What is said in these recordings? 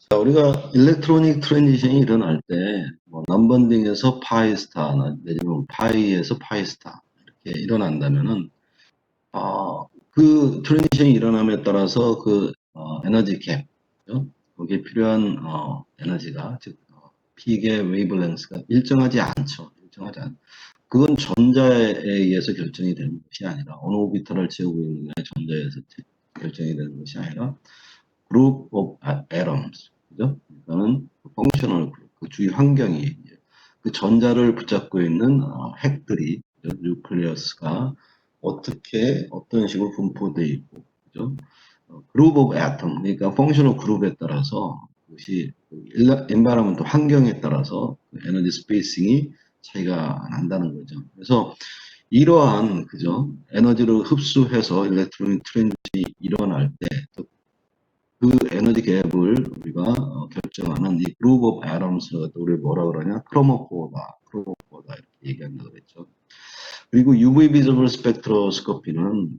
자, 우리가 일렉트로닉 트랜지션이 일어날 때, 뭐, 남번딩에서 파이스타, 내지는 파이에서 파이스타, 이렇게 일어난다면은, 그 트랜지션이 일어남에 따라서 에너지 갭, 그죠? 거기에 필요한, 에너지가, 즉, 픽의 웨이블랭스가 일정하지 않죠. 일정하지 않. 그건 전자에 의해서 결정이 되는 것이 아니라, 어느 오비터를 채우고 있는 전자에 의해서 결정이 되는 것이 아니라, group of atoms, 그죠? 그러니까는 펑셔널 그룹, 그 주위 환경이 이제 그 전자를 붙잡고 있는 핵들이 뉴클리어스가 어떻게 어떤 식으로 분포되어 있고, 그죠? 그룹 오브 애톰, 그러니까 펑셔널 그룹에 따라서 그것이 엔바이러먼트 환경에 따라서 에너지 스페이싱이 차이가 난다는 거죠. 그래서 이러한 그죠 에너지를 흡수해서 일렉트로닉 트랜지션이 일어날 때 그 에너지 갭을 우리가 결정하는 이 그룹 오브 애덤스를 우리 뭐라 그러냐 크로모포다 이렇게 얘기한다고 그랬죠. 그리고 UV 비저블 스펙트로스코피는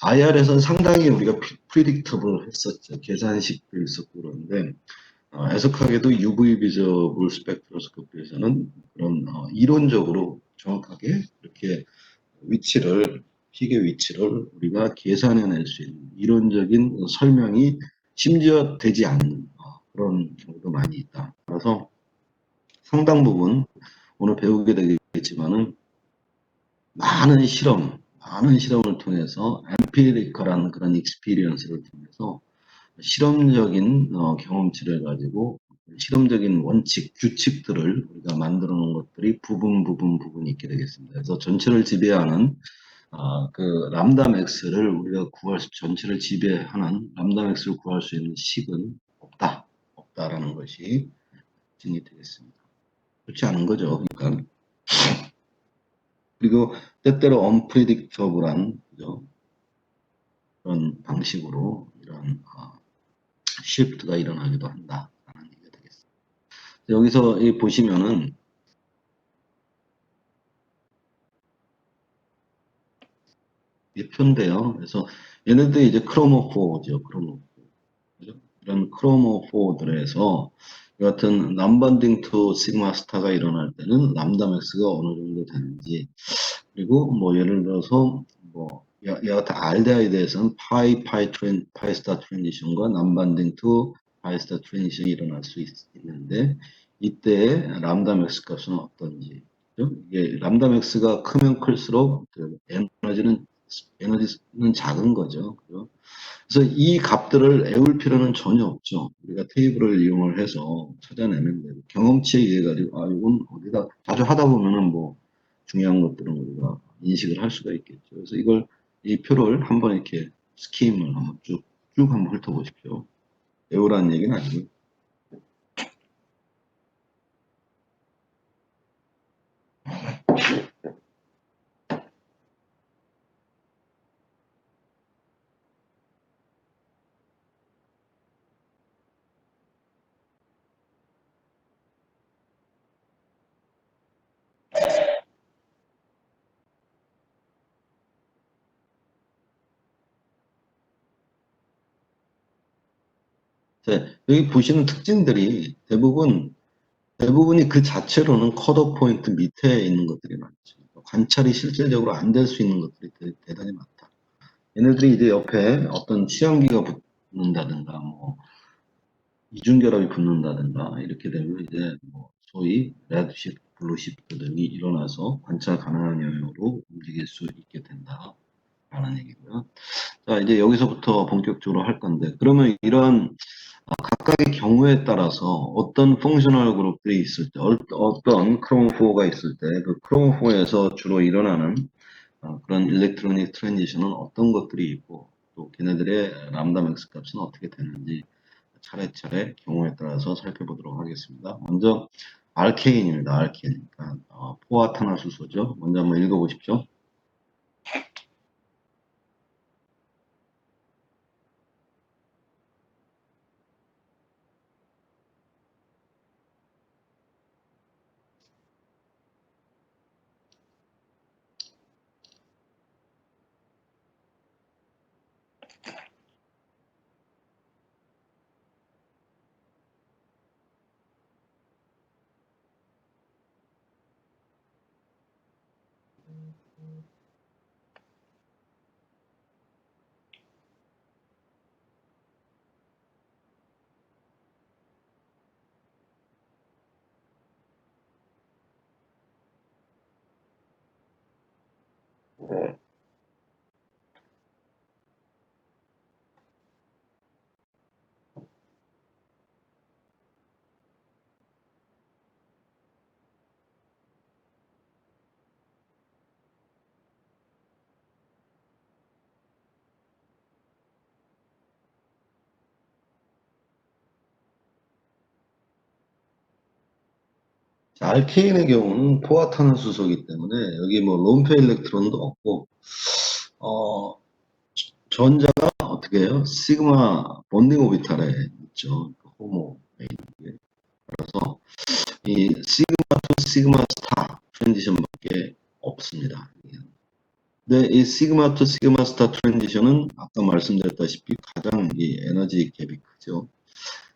IR에서는 상당히 우리가 프리딕터블 했었죠. 계산식도 있었고 그런데 애석하게도 UV 비저블 스펙트로스코피에서는 그런 이론적으로 정확하게 이렇게 위치를 픽의 위치를 우리가 계산해낼 수 있는 이론적인 설명이 심지어 되지 않는 그런 경우도 많이 있다. 그래서 상당 부분 오늘 배우게 되겠지만은 많은 실험을 통해서 엠피리컬한 그런 익스피리언스를 통해서 실험적인 경험치를 가지고 실험적인 원칙, 규칙들을 우리가 만들어 놓은 것들이 부분 있게 되겠습니다. 그래서 전체를 지배하는 그 람다 맥스를 우리가 전체를 지배하는 람다 맥스를 구할 수 있는 식은 없다라는 것이 증명되겠습니다. 그렇지 않은 거죠. 그러니까 그리고 때때로 unpredictable한 그죠? 그런 방식으로 이런 시프트가 일어나기도 한다라는 얘기가 되겠습니다. 여기서 보시면은 이 표인데요. 그래서 얘네들이 이제 크로모4죠. 크로모4. 그죠? 이런 크로모4들에서 여하튼 남반딩 투 시그마 스타가 일어날 때는 람다 맥스가 어느 정도 되는지 그리고 뭐 예를 들어서 뭐 여하튼 알데아에 대해서는 파이 스타 트랜지션과 남반딩 투 파이 스타 트랜지션이 일어날 수 있는데 이때 람다 맥스 값은 어떤지 그죠? 이게 람다 맥스가 크면 클수록 그 에너지는 작은 거죠. 그죠? 그래서 이 값들을 애울 필요는 전혀 없죠. 우리가 테이블을 이용을 해서 찾아내면 되고 경험치에 의해 가지고 이건 어디다 자주 하다 보면은 뭐 중요한 것들은 우리가 인식을 할 수가 있겠죠. 그래서 이 표를 한번 이렇게 스킴을 한번 쭉 한번 훑어보십시오. 외우라는 얘기는 아니고. 자, 여기 보시는 특징들이 대부분이 그 자체로는 컷오프 포인트 밑에 있는 것들이 많죠. 관찰이 실질적으로 안 될 수 있는 것들이 대단히 많다. 얘네들이 이제 옆에 어떤 치연기가 붙는다든가, 뭐, 이중결합이 붙는다든가, 이렇게 되면 이제 뭐 소위 레드시프트, 블루시프트 등이 일어나서 관찰 가능한 영역으로 움직일 수 있게 된다라는 얘기고요. 자, 이제 여기서부터 본격적으로 할 건데, 그러면 이런 각각의 경우에 따라서 어떤 펑셔널 그룹들이 있을 때, 어떤 크로모4가 있을 때, 그 크로모4에서 주로 일어나는 그런 일렉트로닉 트랜지션은 어떤 것들이 있고 또 걔네들의 람다 맥스 값은 어떻게 되는지 차례차례 경우에 따라서 살펴보도록 하겠습니다. 먼저 알케인입니다. 알케인. 그러니까 포화탄화수소죠. 먼저 한번 읽어보십시오. 자, 알케인의 경우는 포화탄화수소이기 때문에 여기 뭐 론페 일렉트론도 없고 어, 전자가 어떻게 해요? 시그마 본딩 오비탈에 있죠. 그 호모. 그래서 이 시그마 투 시그마 스타 트랜지션밖에 없습니다. 근데 이 시그마 투 시그마 스타 트랜지션은 아까 말씀드렸다시피 가장 이 에너지 갭이 크죠.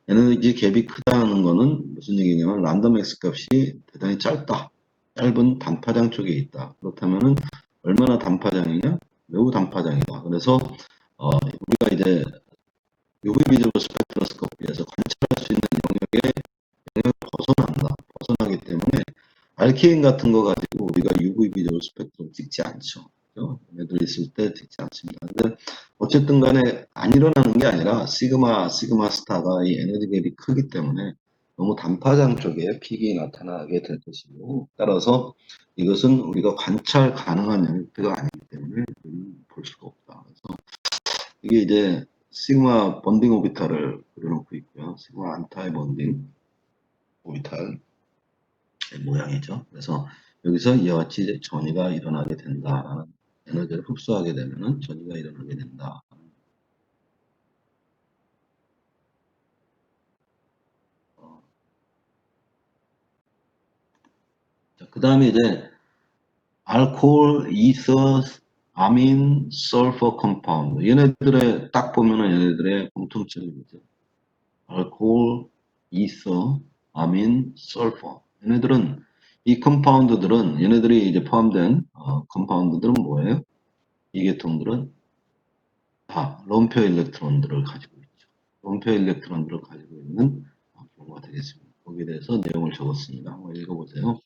에너지 갭이 크다는 거는 무슨 얘기냐면 란덤 X 값이 대단히 짧다. 짧은 단파장 쪽에 있다. 그렇다면은 얼마나 단파장이냐? 매우 단파장이다. 그래서 우리가 이제 UV 비주얼 스펙트로스코피에서 관찰할 수 있는 영역에 벗어난다. 벗어나기 때문에 알케인 같은 거 가지고 우리가 UV 비주얼 스펙트럼 찍지 않죠. 얘네들 있을 때 찍지 않습니다. 근데 어쨌든 간에 안 일어나는 게 아니라 시그마 스타가 이 에너지 갭이 크기 때문에 너무 단파장 쪽에 픽이 나타나게 될 것이고, 따라서 이것은 우리가 관찰 가능한 영역대가 아니기 때문에 볼 수가 없다. 그래서 이게 이제 시그마 번딩 오비탈을 그려놓고 있고요. 시그마 안타의 번딩 오비탈 모양이죠. 그래서 여기서 이와 같이 전이가 일어나게 된다라는, 에너지를 흡수하게 되면은 전이가 일어나게 된다. 그 다음에 이제 알코올, 이서, 아민, 설퍼 컴파운드. 얘네들의 딱 보면은 얘네들의 공통점이 뭐죠? 알코올, 이서, 아민, 설퍼. 얘네들은 이 컴파운드들은 얘네들이 이제 포함된 컴파운드들은 뭐예요? 이 계통들은 다 론페어 일렉트론들을 가지고 있죠. 론페어 일렉트론들을 가지고 있는 경우가 되겠습니다. 거기에 대해서 내용을 적었습니다. 한번 읽어보세요.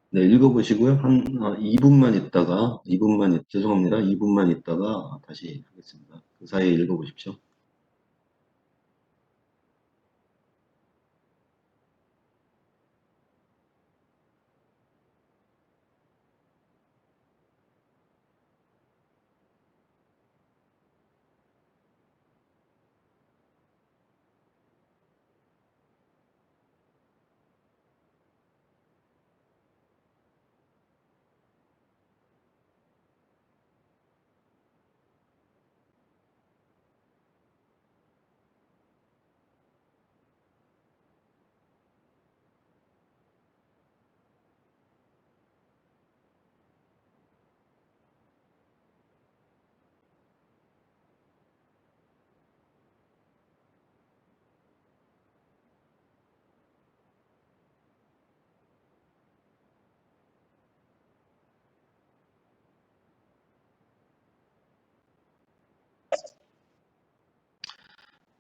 네, 읽어보시고요. 한 2분만 있다가, 죄송합니다. 2분만 있다가 다시 하겠습니다. 그 사이에 읽어보십시오.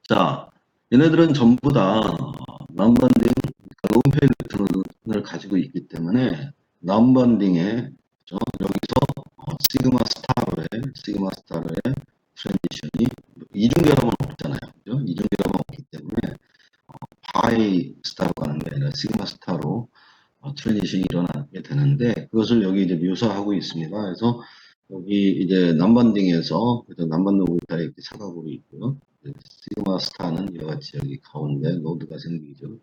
자, 얘네들은 전부 다 나운반딩, 론페 일렉트론을 가지고 있기 때문에 나운반딩에 여기서 시그마 스타로의 트랜지션이 이중결합은 없잖아요. 그죠? 이중결합은 없기 때문에 파이 스타로 가는 게 아니라 시그마 스타로 트랜지션이 일어나게 되는데, 그것을 여기 이제 묘사하고 있습니다. 그래서 여기 이제 남반딩에서 남반등 오비탈이 이렇게 사각으로 있고요. 시그마 스타는 이와 같이 여기 가운데 노드가 생기죠.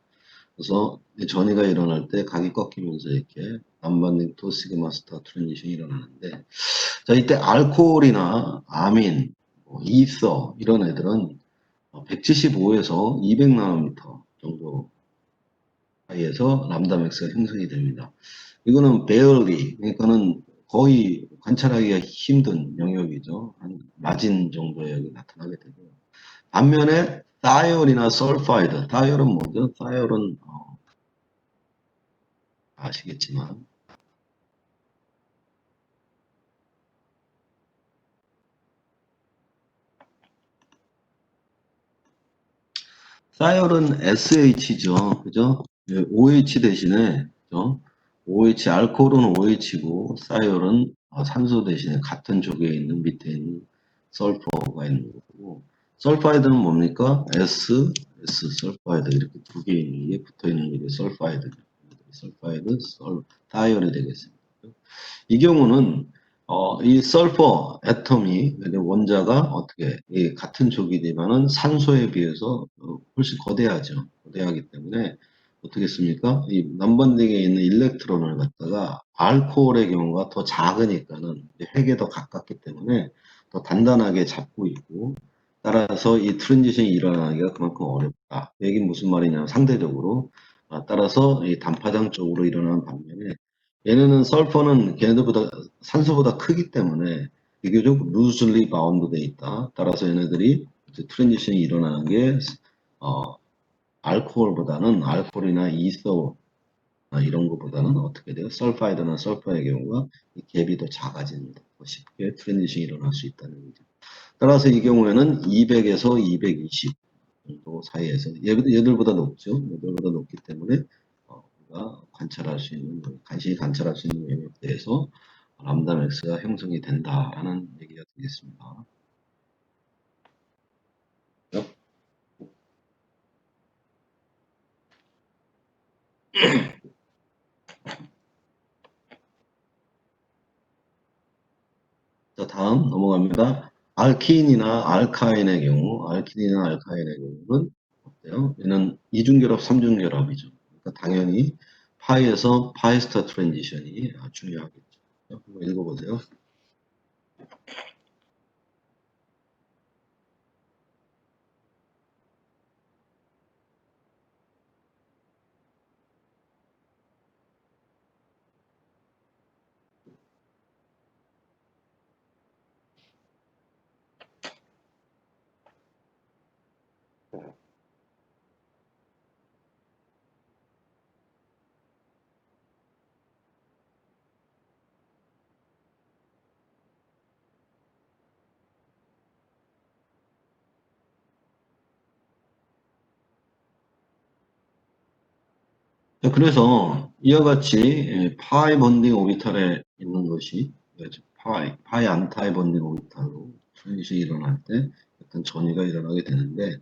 그래서 전이가 일어날 때 각이 꺾이면서 이렇게 안반딩 토 시그마 스타 트랜지션이 일어나는데, 자, 이때 알코올이나 아민, 뭐 이서 이런 애들은 175에서 200나노미터 정도 사이에서 람다 맥스가 형성이 됩니다. 이거는 barely, 그러니까는 거의 관찰하기가 힘든 영역이죠. 한 마진 정도에 여기 나타나게 되고요. 반면에 다이올이나 설파이드, 다이올은 뭐죠? 다이올은 아시겠지만 다이올은 SH죠, 그죠? OH 대신에, 그죠? OH 알코올은 OH고 사이올은 산소 대신에 같은 쪽에 있는 밑에 있는 설퍼가 있는 거고, 설파이드는 뭡니까? S 설파이드 이렇게 두 개 있는 게 붙어 있는 게 설파이드죠. 설파이드, 다이올이 되겠습니다. 이 경우는 이 설퍼 애텀이 원자가 어떻게 같은 족이지만은 산소에 비해서 훨씬 거대하죠. 거대하기 때문에 어떻게 씁니까? 이 남반딩에 있는 일렉트론을 갖다가 알코올의 경우가 더 작으니까는 핵에 더 가깝기 때문에 더 단단하게 잡고 있고, 따라서 이 트랜지션이 일어나기가 그만큼 어렵다. 이게 무슨 말이냐면 상대적으로 따라서 이 단파장 쪽으로 일어나는 반면에 얘네는 설퍼는 걔네들보다 산소보다 크기 때문에 비교적 loosely bound 돼 있다. 따라서 얘네들이 트랜지션이 일어나는 게 어, 알코올보다는 알코올이나 이소 이런 것보다는 어떻게 돼요? 설파이드나 설퍼의 경우가 이 갭이 더 작아집니다. 더 쉽게 트랜지션이 일어날 수 있다는 거죠. 따라서 이 경우에는 200에서 220 정도 사이에서 얘들보다 높죠. 얘들보다 높기 때문에 우리가 관찰할 수 있는, 간신히 관찰할 수 있는 영역대에서 람다 맥스가 형성이 된다라는 얘기가 되겠습니다. 자, 다음 넘어갑니다. 알키인이나 알카인의 경우, 알키인이나 알카인의 경우는 어때요? 얘는 이중결합, 삼중결합이죠. 그러니까 당연히 파이에서 파이스타 트랜지션이 중요하겠죠. 한번 읽어보세요. 그래서 이와 같이 파이 번딩 오비탈에 있는 것이 파이 안타이 번딩 오비탈로 트랜지션이 일어날 때 어떤 전이가 일어나게 되는데,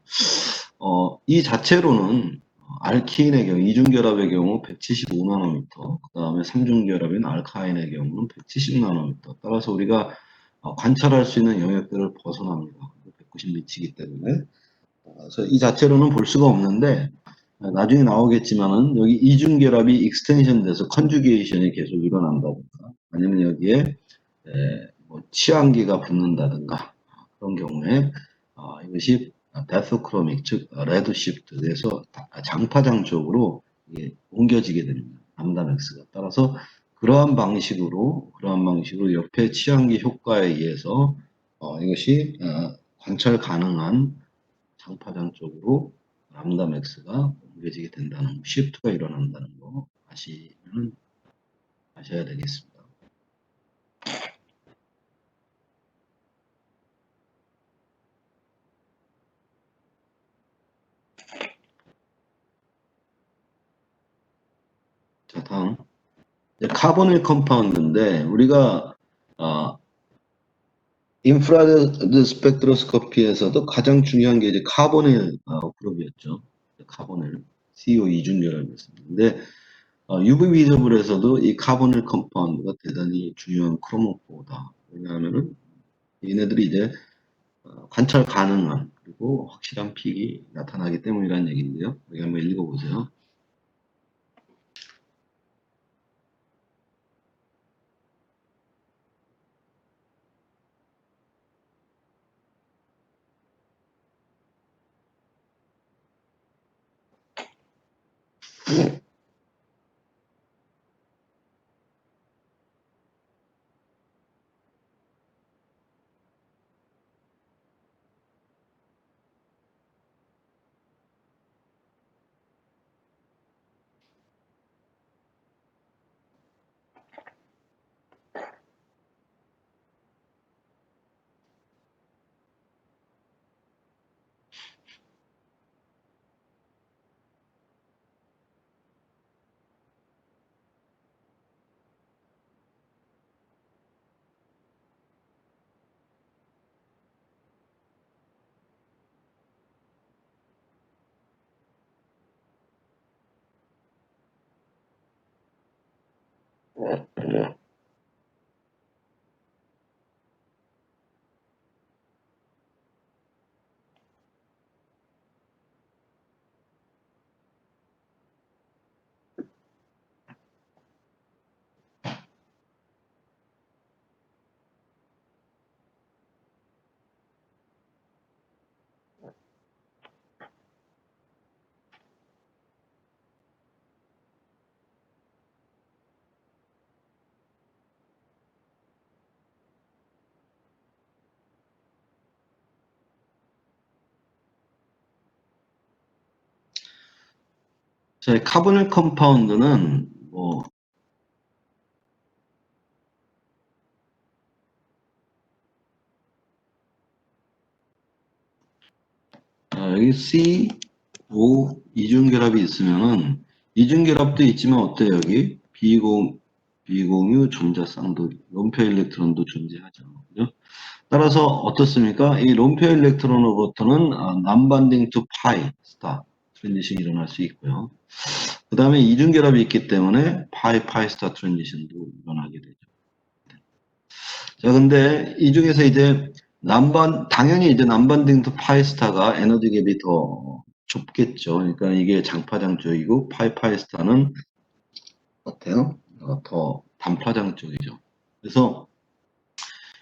이 자체로는 알키인의 경우, 이중결합의 경우 175나노미터, 그 다음에 삼중결합인 알카인의 경우는 170나노미터. 따라서 우리가 관찰할 수 있는 영역들을 벗어납니다. 190 미치기 때문에. 그래서 이 자체로는 볼 수가 없는데, 나중에 나오겠지만은 여기 이중결합이 익스텐션 돼서 컨주게이션이 계속 일어난다든가, 아니면 여기에 뭐 치환기가 붙는다든가 그런 경우에 이것이 데스크로믹, 즉 레드 시프트 돼서 장파장 쪽으로 옮겨지게 됩니다. 람다맥스가. 따라서 그러한 방식으로 옆에 치환기 효과에 의해서 이것이 관찰 가능한 장파장 쪽으로 람다 맥스가 옮겨지게 된다는 거, 시프트가 일어난다는 거 아셔야 되겠습니다. 자, 다음 카보닐 컴파운드인데 우리가 인프라레드 스펙트로스코피에서도 가장 중요한 게 이제 카보닐 그룹이었죠. 카보닐 CO 이중결합이었습니다. 근데 UV 비저블에서도 이 카보닐 컴파운드가 대단히 중요한 크로모포다. 왜냐하면은 얘네들이 이제 관찰 가능한, 그리고 있고 확실한 픽이 나타나기 때문이라는 얘기인데요. 여기 한번 읽어보세요. 저희 카보닐 컴파운드는 뭐 여기 C, O 이중결합이 있으면은 이중결합도 있지만 어때요? 여기 비공유 전자쌍돌이 롬페 일렉트론도 존재하죠. 그죠? 따라서 어떻습니까? 이 롬페 일렉트론으로부터는 난반딩 투 파이 스타 트랜지션이 일어날 수 있고요. 그 다음에 이중결합이 있기 때문에 파이 스타 트랜지션도 일어나게 되죠. 자, 근데 이 중에서 이제 당연히 이제 난반딩 투 파이 스타가 에너지 갭이 더 좁겠죠. 그러니까 이게 장파장 쪽이고 파이 스타는 어때요? 더 단파장 쪽이죠. 그래서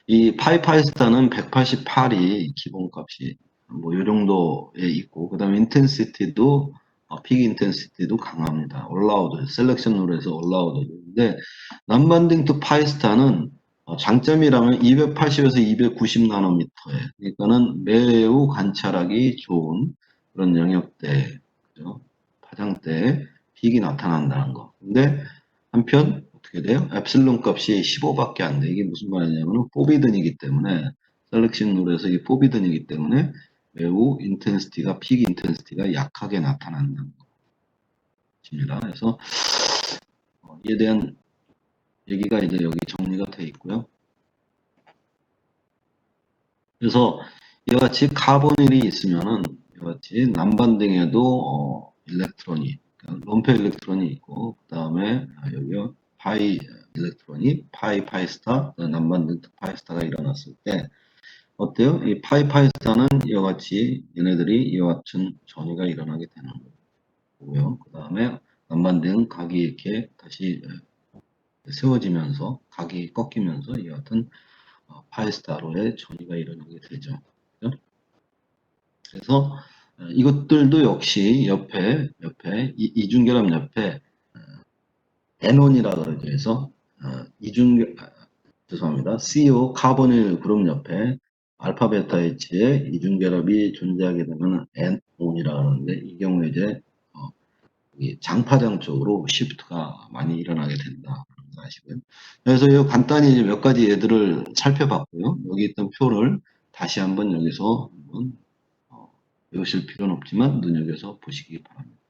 이 파이스타는 188이 기본값이 뭐 이 정도에 있고, 그 다음에 인텐시티도 픽 인텐시티도 강합니다. 올라오드 셀렉션 룰에서 올라오드인데 남반딩 투 파이스타는 장점이라면 280에서 290 나노미터에 그러니까는 매우 관찰하기 좋은 그런 영역대, 그죠? 파장대에 픽이 나타난다는 거. 근데 한편 어떻게 돼요? 엡실론 값이 15밖에 안 돼. 이게 무슨 말이냐면 포비든이기 때문에 셀렉션 룰에서 이 포비든이기 때문에 매우 픽 인텐시티가 약하게 나타난다는 것입니다. 그래서 이에 대한 얘기가 이제 여기 정리가 되어 있고요. 그래서 이와 같이 카보닐이 있으면은 이와 같이 난반등에도 일렉트론이 롬페 일렉트론이 있고 그 다음에 여기 파이 일렉트론이 파이스타 난반등 파이스타가 일어났을 때 어때요? 이 파이스타는 이와 같이 얘네들이 이와 같은 전이가 일어나게 되는 거고요. 그 다음에 난반등 각이 이렇게 다시 세워지면서 각이 꺾이면서 이와 같은 파이스타로의 전이가 일어나게 되죠. 그죠? 그래서 이것들도 역시 옆에 이중결합 옆에 에논이라 그러죠. 그래서 죄송합니다. CO 카보닐 그룹 옆에 알파 베타 H의 이중결합이 존재하게 되면 N온이라 그러는데 이 경우에 이제 이 장파장 쪽으로 시프트가 많이 일어나게 된다. 아시고요. 그래서 이 간단히 이제 몇 가지 예들을 살펴봤고요. 여기 있던 표를 다시 한번 여기서 한번 외우실 필요는 없지만 눈여겨서 보시기 바랍니다.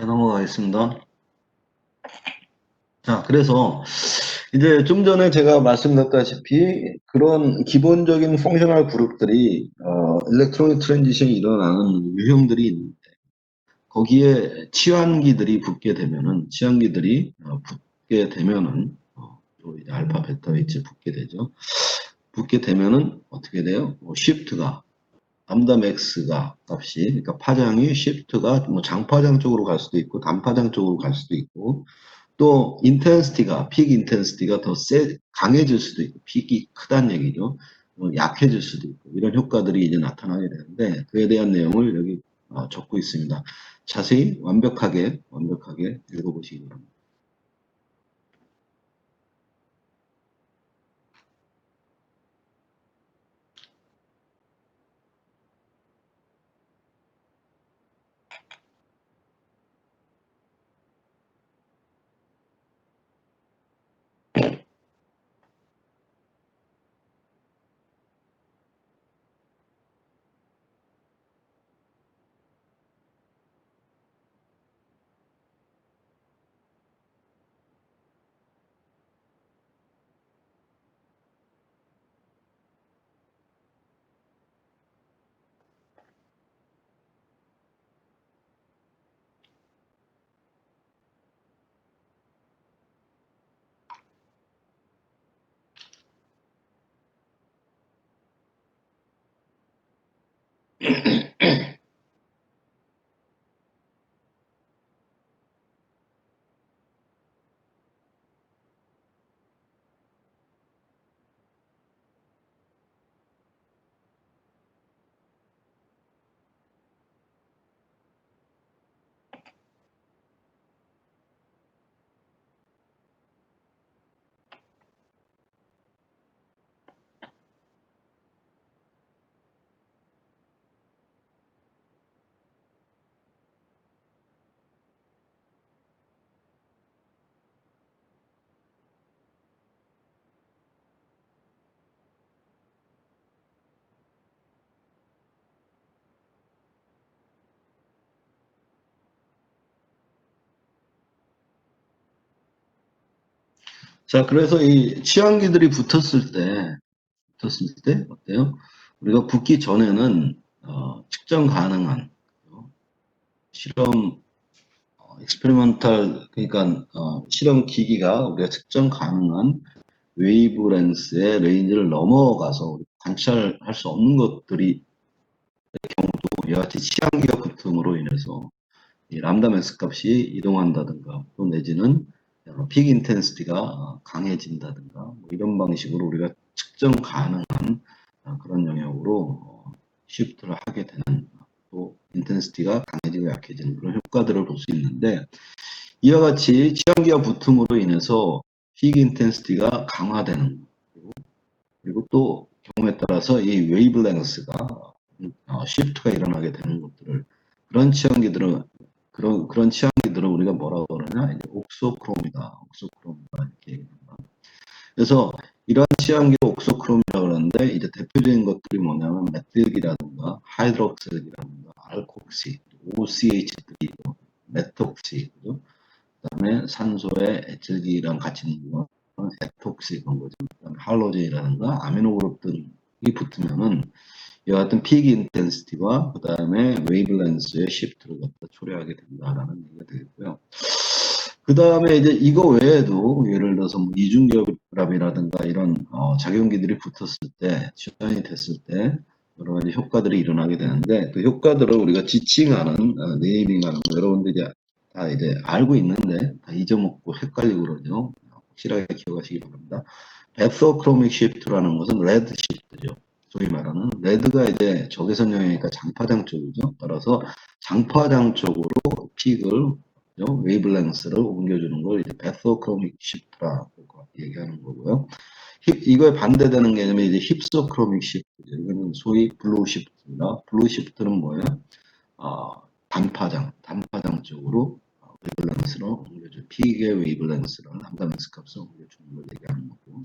넘어가겠습니다. 자, 그래서 이제 좀 전에 제가 말씀드렸다시피 그런 기본적인 펑셔널 그룹들이 일렉트로닉 트랜지션이 일어나는 유형들이 있는데 거기에 치환기들이 붙게 되면은 또 이제 알파, 베타 웨이츠 붙게 되죠. 붙게 되면은 어떻게 돼요? 시프트가 람다 맥스가 값이 그러니까 파장이 시프트가 뭐 장파장 쪽으로 갈 수도 있고 단파장 쪽으로 갈 수도 있고 또 인텐시티가 픽 인텐시티가 더 강해질 수도 있고 픽이 크다는 얘기죠. 약해질 수도 있고 이런 효과들이 이제 나타나게 되는데 그에 대한 내용을 여기 적고 있습니다. 자세히 완벽하게 읽어보시기 바랍니다. 자, 그래서 이 치환기들이 붙었을 때 어때요? 우리가 붙기 전에는 측정 가능한 실험 익스페리먼탈 그러니까 실험 기기가 우리가 측정 가능한 웨이브렌스의 레인지를 넘어가서 관찰할 수 없는 것들이 이와 같이 치환기가 붙음으로 인해서 이 람다 맥스 값이 이동한다든가 또 내지는 픽 인텐시티가 강해진다든가 뭐 이런 방식으로 우리가 측정 가능한 그런 영역으로 시프트를 하게 되는 또 인텐시티가 강해지고 약해지는 그런 효과들을 볼 수 있는데 이와 같이 치환기가 붙음으로 인해서 픽 인텐시티가 강화되는 그리고 또 경우에 따라서 이 웨이브랭스가 시프트가 일어나게 되는 것들을 그런 치환기들은 그런 치환기들을 우리가 뭐라고 그러냐 이제 옥소크롬이다 이렇게 얘기합니다. 그래서 이러한 치환기를 옥소크롬이라고 그러는데 이제 대표적인 것들이 뭐냐면 메틸이라든가 하이드록셀이라든가 알콕시, OCH3, 메톡시, 그죠? 그다음에 산소의 에틸기랑 같이 있는 거, 에톡시 그런 거죠. 그다음에 할로젠이라든가 아미노 그룹들이 붙으면은 이와 같은 픽 인텐시티와 그 다음에 웨이블렌스의 시프트를 갖다 초래하게 된다라는 얘기가 되겠고요. 그 다음에 이제 이거 외에도 예를 들어서 뭐 이중결합이라든가 이런 작용기들이 붙었을 때, 시간이 됐을 때 여러 가지 효과들이 일어나게 되는데 그 효과들을 우리가 지칭하는 네이밍하는 거 여러분들이 다 이제 알고 있는데 다 잊어먹고 헷갈리고 그러죠. 확실하게 기억하시기 바랍니다. 베소크로믹 시프트라는 것은 레드 시프트죠. 소위 말하는 레드가 이제 적외선 영역이니까 장파장 쪽이죠. 따라서 장파장 쪽으로 픽을 웨이블랭스를 옮겨주는 걸 이제 베소크로믹 시프트라고 얘기하는 거고요. 이거에 반대되는 개념이 이제 힙소크로믹 시프트죠. 이거는 소위 블루 시프트입니다. 블루 시프트는 뭐예요? 단파장 쪽으로 웨이블랭스를 옮겨줘. 픽의 웨이블랭스를 람다맥스 값을 옮겨주는 걸 얘기하는 거고.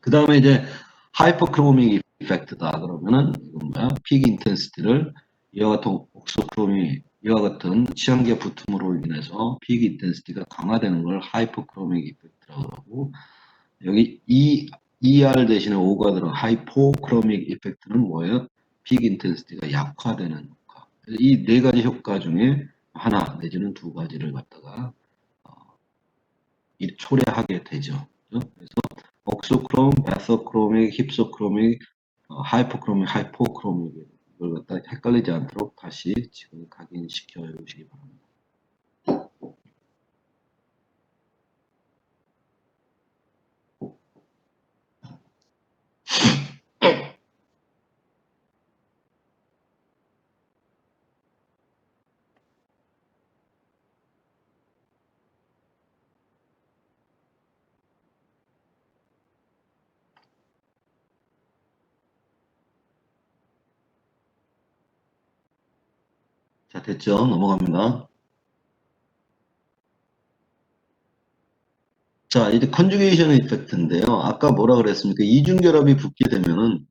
그 다음에 이제 하이퍼크로믹 이펙트다 그러면은 이건 뭐야? 픽 인텐시티를 이와 같은 옥소크롬이 이와 같은 치환계 붙음으로 인해서 peak intensity가 강화되는 걸 하이퍼크로믹 이펙트라고 하고, 여기 ER 대신에 O가 들어간 하이포크로믹 이펙트는 뭐예요? peak intensity가 약화되는 효과. 이 네 가지 효과 중에 하나 내지는 두 가지를 갖다가 초래하게 되죠. 그래서 옥소크롬, 베서크로믹, 힙소크로믹, 하이포크로믹, 하이포크로믹 이걸 갖다 헷갈리지 않도록 다시 지금 각인시켜 주시기 바랍니다. 자, 됐죠? 넘어갑니다. 자, 이제 컨주게이션 이펙트인데요. 아까 뭐라 그랬습니까? 이중결합이 붙게 되면은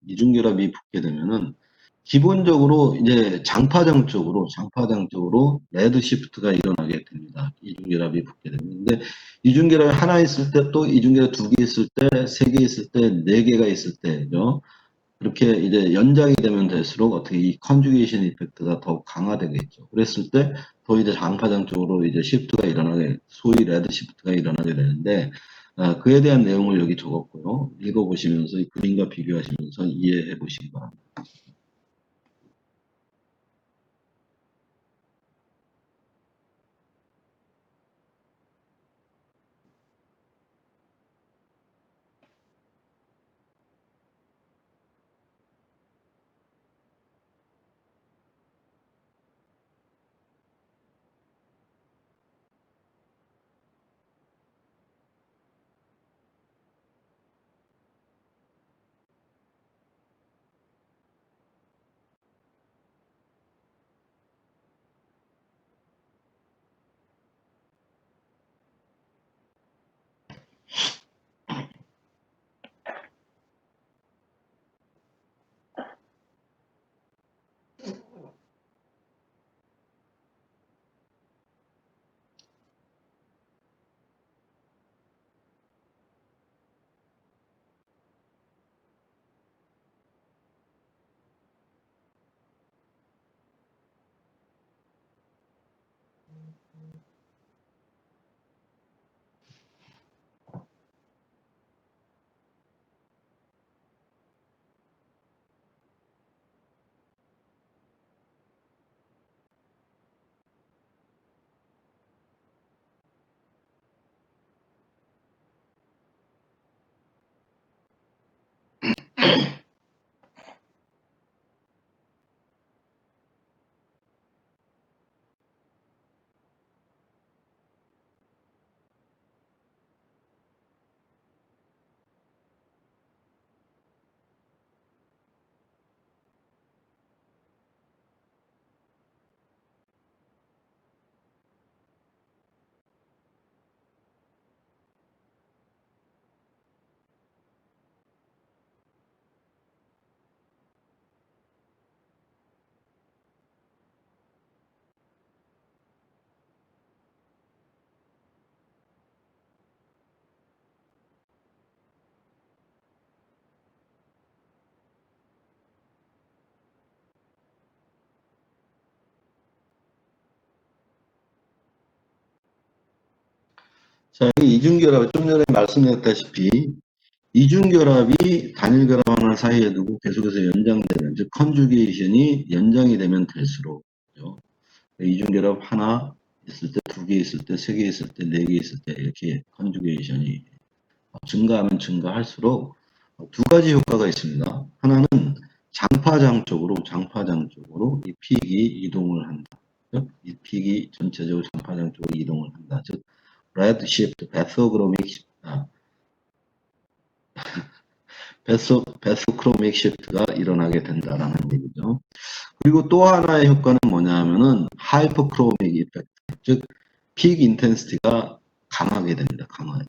기본적으로 이제 장파장 쪽으로 레드 시프트가 일어나게 됩니다. 이중결합이 붙게 되면. 근데 이중결합이 하나 있을 때, 또 이중결합 두 개 있을 때, 세 개 있을 때, 네 개가 있을 때죠. 그렇게 이제 연장이 되면 될수록 어떻게 이 컨주게이션 이펙트가 더 강화되겠죠. 그랬을 때 더 이제 장파장 쪽으로 이제 시프트가 일어나게, 소위 레드 시프트가 일어나게 되는데, 그에 대한 내용을 여기 적었고요. 읽어보시면서 이 그림과 비교하시면서 이해해 보시기 바랍니다. 자, 이 이중결합, 좀 전에 말씀드렸다시피, 이중결합이 단일결합 하나 사이에 두고 계속해서 연장되는, 즉, 컨주게이션이 연장이 되면 될수록, 그죠? 이중결합 하나 있을 때, 두 개 있을 때, 세 개 있을 때, 네 개 있을 때, 이렇게 컨주게이션이 증가하면 증가할수록 두 가지 효과가 있습니다. 하나는 장파장 쪽으로 이 픽이 이동을 한다. 이 픽이 전체적으로 장파장 쪽으로 이동을 한다. 즉, 레드 시프트, 베소크로믹 시프트가 일어나게 된다라는 얘기죠. 그리고 또 하나의 효과는 뭐냐 하면은 하이퍼크로믹 이펙트, 즉 픽 인텐시티가 강하게 됩니다. 강하게.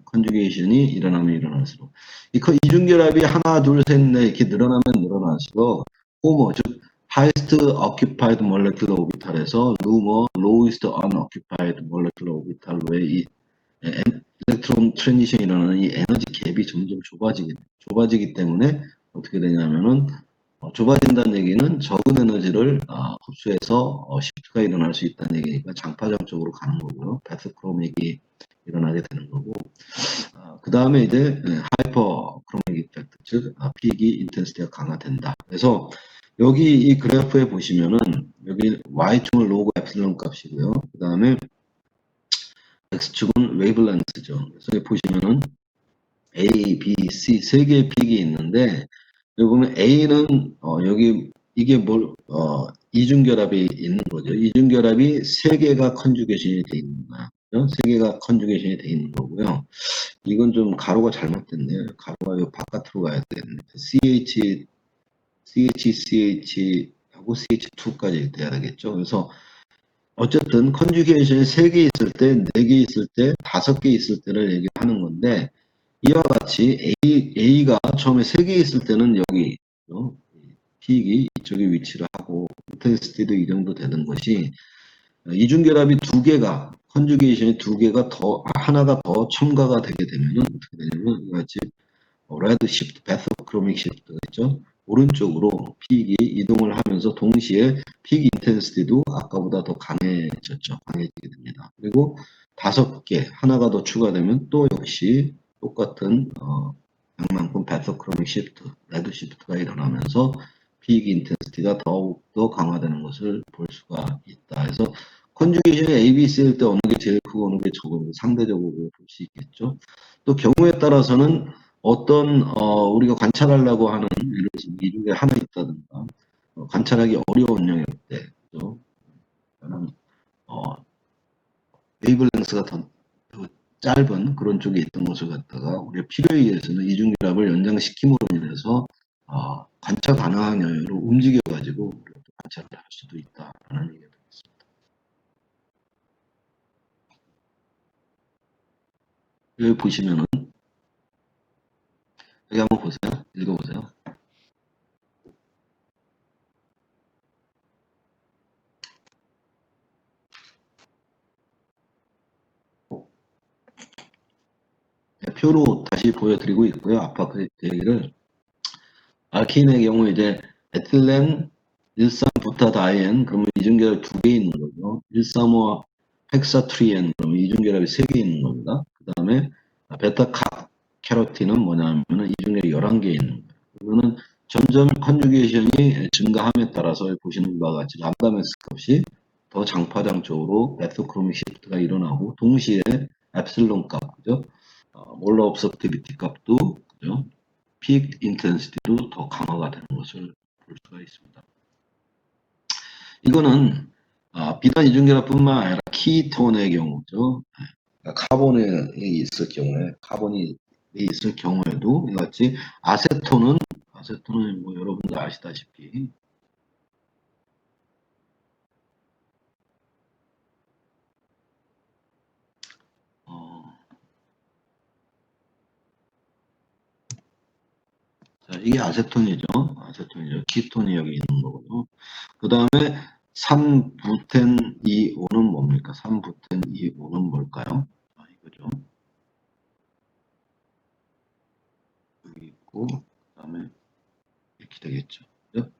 컨주게이션이 일어나면 일어날수록 이중결합이 하나, 둘, 셋, 넷 이렇게 늘어나면 늘어날수록 호모, 즉 highest occupied molecular orbital에서 lowest unoccupied molecular orbital 외에 이 일렉트론 트랜지션이 일어나는 이 에너지 갭이 점점 좁아지기 때문에 어떻게 되냐면은 좁아진다는 얘기는 적은 에너지를 흡수해서 시프트가 일어날 수 있다는 얘기니까 장파장 쪽으로 가는 거고요. 패스크로믹이 일어나게 되는 거고 그 다음에 이제 하이퍼 크로믹 이펙트 즉 피익이 인텐시티가 강화된다. 그래서 여기 이 그래프에 보시면은 여기 y축은 로그 엡실론 값이고요. 그 다음에 x축은 웨이블렌스죠. 그래서 여기 보시면은 A, B, C 세 개의 픽이 있는데 여기 보면 A는 여기 이게 이중결합이 있는 거죠. 이중결합이 세 개가 컨주게이션이 돼 있는 거야. 세 개가 컨주게이션이 돼 있는 거고요. 이건 좀 가로가 잘못됐네요. 가로가 요 바깥으로 가야 되겠네. CH하고 CH2까지 돼야 되겠죠. 그래서 어쨌든 컨주게이션이 3개 있을 때, 4개 있을 때, 5개 있을 때를 얘기하는 건데 이와 같이 A가 처음에 3개 있을 때는 여기 P익이 이쪽에 위치를 하고 인텐시티도 이 정도 되는 것이 이중결합이 2개가 컨주게이션이 2개가 더 하나가 더 첨가가 되게 되면은 어떻게 되냐면 이같이 레드 시프트, 베스크로믹 시프트가 있죠. 오른쪽으로 픽이 이동을 하면서 동시에 픽 인텐시티도 아까보다 더 강해지게 됩니다. 그리고 5개 하나가 더 추가되면 또 역시 똑같은 양만큼 베스크로믹 시프트, 레드 시프트가 일어나면서 픽 인텐시티가 더욱더 강화되는 것을 볼 수가 있다. 그래서 컨주게이션이 ABC일 때 어느 게 제일 크고 어느 게 적은 상대적으로 볼 수 있겠죠. 또 경우에 따라서는 어떤 우리가 관찰하려고 하는 예를 들어서 이중에 하나 있다든가 관찰하기 어려운 영역대 웨이블랭스가 더 짧은 그런 쪽에 있던 것을 갖다가 우리가 필요에 의해서는 이중결합을 연장시킴으로 인해서 관찰 가능한 영역으로 움직여 가지고 관찰을 할 수도 있다라는 얘기가 되겠습니다. 여기 보시면은 여기 한번 보세요. 읽어보세요. 표로 다시 보여드리고 있고요. 아까 그 얘기를 알킨의 경우 이제 에틸렌 13부타다이엔 그러면 이중결합 2개 있는 거죠. 135 헥사트리엔 그러면 이중결합이 3개 있는 겁니다. 그 다음에 베타 캐로틴은 뭐냐면 이중결합이 11개 있는 거예요. 그러면은 점점 컨주게이션이 증가함에 따라서 보시는 바와 같이 람다메스 값이 더 장파장 쪽으로 베토크로믹 시프트가 일어나고 동시에 엡실론 값, 그죠? 몰라 옵서티비티 값도 그죠? 픽 인텐시티도 더 강화가 되는 것을 볼 수가 있습니다. 이거는 비단 이중결합뿐만 아니라 키톤의 경우죠. 카본이 있을 경우에 카본이 있을 경우에도 이같이 아세톤은 뭐 여러분들 아시다시피 자, 이게 아세톤이죠. 키톤이 여기 있는 거고요. 그 다음에 3부텐 2오는 뭡니까? 3부텐 2오는 뭘까요? 이거죠. 여기 있고, 그 다음에 이렇게 되겠죠. 그죠?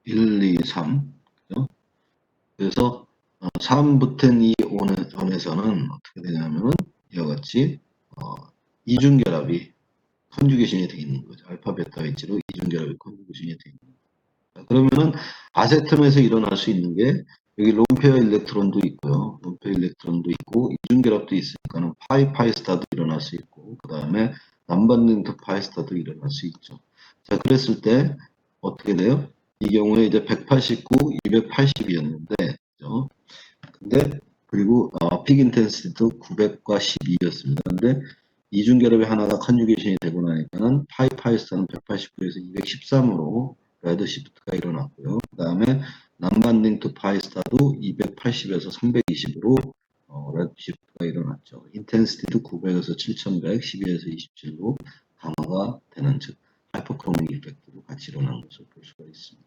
1, 2, 3. 그죠? 그래서 3부텐 2온에서는 어떻게 되냐면은 이와 같이 이중결합이 컨주게이션이 되어 있는 거죠. 알파, 베타 위치로 이중결합이 컨주게이션이 되어 있는 거죠. 그러면은 아세톤에서 일어날 수 있는 게 여기 론페어 일렉트론도 있고요. 론페어 일렉트론도 있고 이중결합도 있으니까는 파이스타도 일어날 수 있고 그 다음에 난반딩 파이스타도 일어날 수 있죠. 자, 그랬을 때 어떻게 돼요? 이 경우에 이제 189, 280이었는데 그죠? 근데 그리고 픽 인텐시티도 900과 12였습니다. 근데 이중결합이 하나가 컨주게이션이 되고 나니까는 파이스타는 189에서 213으로 레드 시프트가 일어났고요. 그 다음에 난반딩 투 파이스타도 280에서 320으로 레드 시프트가 일어났죠. 인텐시티도 900에서 7100, 12에서 27로 강화가 되는 즉 하이퍼크로믹 이펙트로 같이 일어난 것을 볼 수가 있습니다.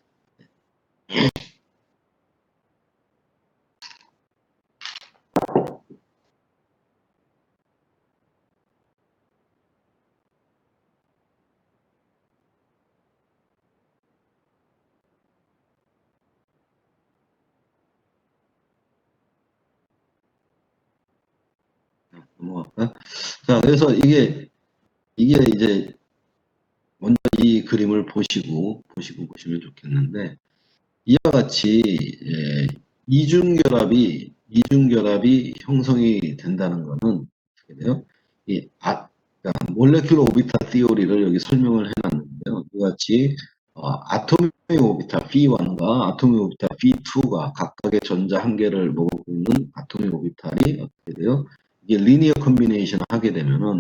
넘어갈까? 자, 그래서 이게 이제 먼저 이 그림을 보시고 보시면 좋겠는데, 이와 같이 이중결합이 형성이 된다는 것은 어떻게 돼요? 그러니까 몰레큘러 오비탈 티오리를 여기 설명을 해놨는데요. 이와 같이 아토믹 오비탈 P1과 아토믹 오비탈 P2가 각각의 전자 한 개를 모으고 있는 아토믹 오비탈이 어떻게 돼요? 이게 리니어 컨비네이션을 하게 되면은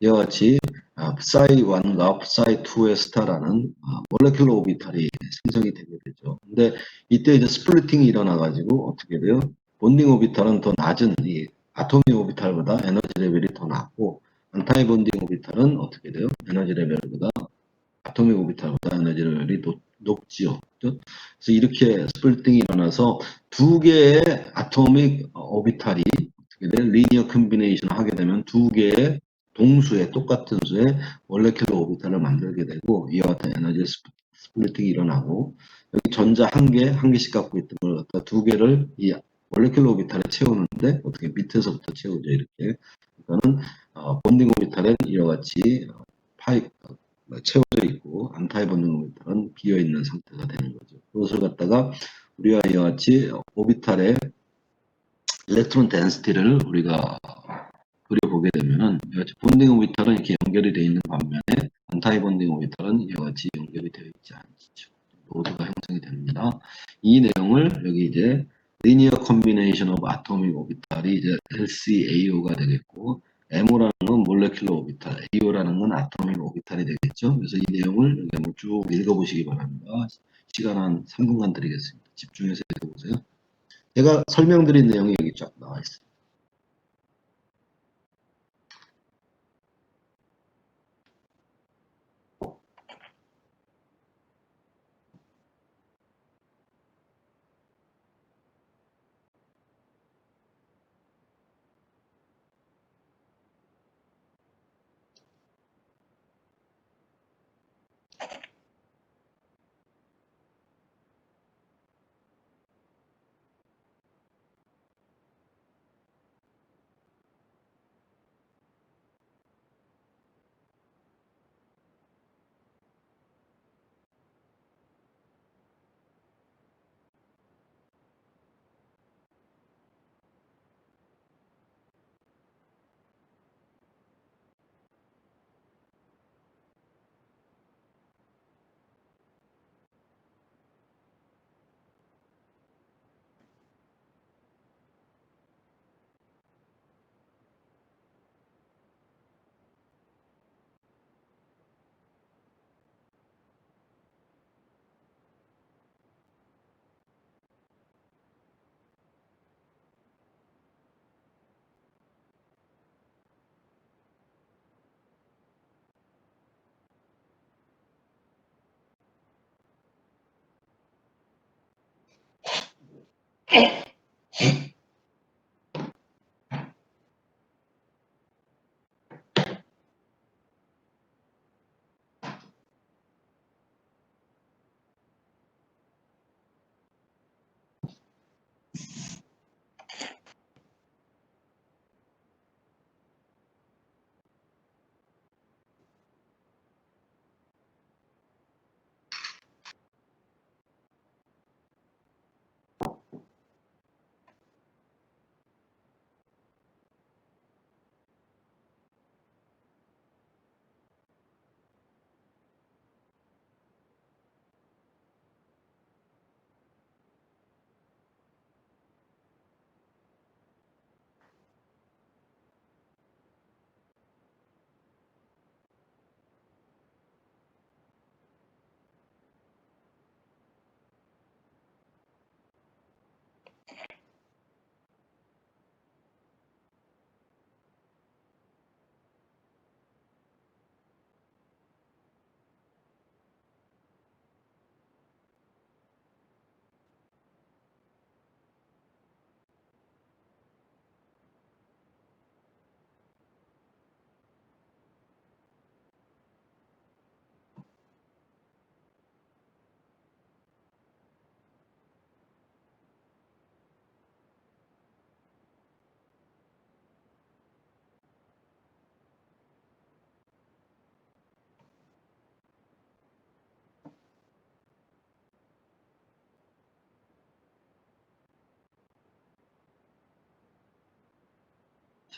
이와 같이 psi1과 psi2의 스타라는 몰레큘러 오비탈이 생성이 되게 되죠. 근데 이때 이제 스플리팅이 일어나가지고 어떻게 돼요? 본딩 오비탈은 더 낮은 이 아토믹 오비탈보다 에너지 레벨이 더 낮고 안타이 본딩 오비탈은 어떻게 돼요? 에너지 레벨보다 아토믹 오비탈보다 에너지 레벨이 높지요. 그렇죠? 그래서 이렇게 스플리팅이 일어나서 두 개의 아토믹 오비탈이 어떻게 돼? 리니어 컨비네이션을 하게 되면 두 개의 동수의 똑같은 수의 몰레큘러 오비탈을 만들게 되고 이와 같은 에너지 스플리팅이 일어나고 여기 전자 한 개씩 갖고 있던 걸 갖다 두 개를 이 몰레큘러 오비탈에 채우는데 어떻게 밑에서부터 채우죠 이렇게. 그러니까는 본딩 오비탈은 이와 같이 파이 채워져 있고 안타의 본능 오비탈은 비어 있는 상태가 되는 거죠. 그것을 갖다가 우리가 이와 같이 오비탈의 일렉트론 덴시티를 우리가 그려보게 되면은 이와 같이 본딩 오비탈은 이렇게 연결이 되어 있는 반면에 안타이 본딩 오비탈은 이와 같이 연결이 되어 있지 않죠. 로드가 형성이 됩니다. 이 내용을 여기 이제 리니어 컨비네이션 오브 아토믹 오비탈이 이제 LCAO가 되겠고 MO라는 건 몰레큘러 오비탈, AO라는 건 아토믹 오비탈이 되겠죠. 그래서 이 내용을 여기 한번 쭉 읽어보시기 바랍니다. 시간 한 3분간 드리겠습니다. 집중해서 읽어보세요. 제가 설명드린 내용이 여기 쫙 나와 있습니다.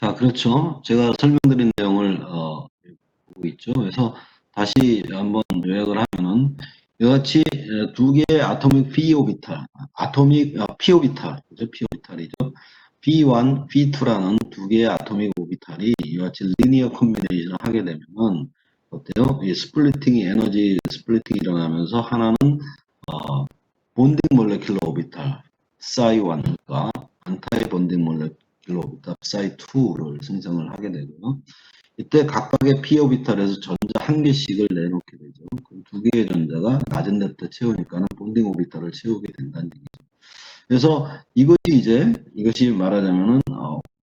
자, 그렇죠. 제가 설명드린 내용을 보고 있죠. 그래서 다시 한번 요약을 하면은 이같이 두 개의 아토믹 p 오비탈, p 오비탈, 그죠? p 오비탈이죠. p1, p2라는 두 개의 아토믹 오비탈이 이같이 리니어 콤비네이션을 하게 되면은 어때요? 이 스플리팅이 에너지 스플리팅이 일어나면서 하나는 본딩 몰레큘러 오비탈 psi1과 안타이 본딩 몰레큘러 오비탈 psi2를 생성을 하게 되고요. 이때 각각의 p 오비탈에서 전자 한 개씩을 내놓게 되죠. 그럼 두 개의 전자가 낮은 데부터 채우니까는 본딩 오비탈을 채우게 된다는 얘기죠. 그래서 이것이 말하자면은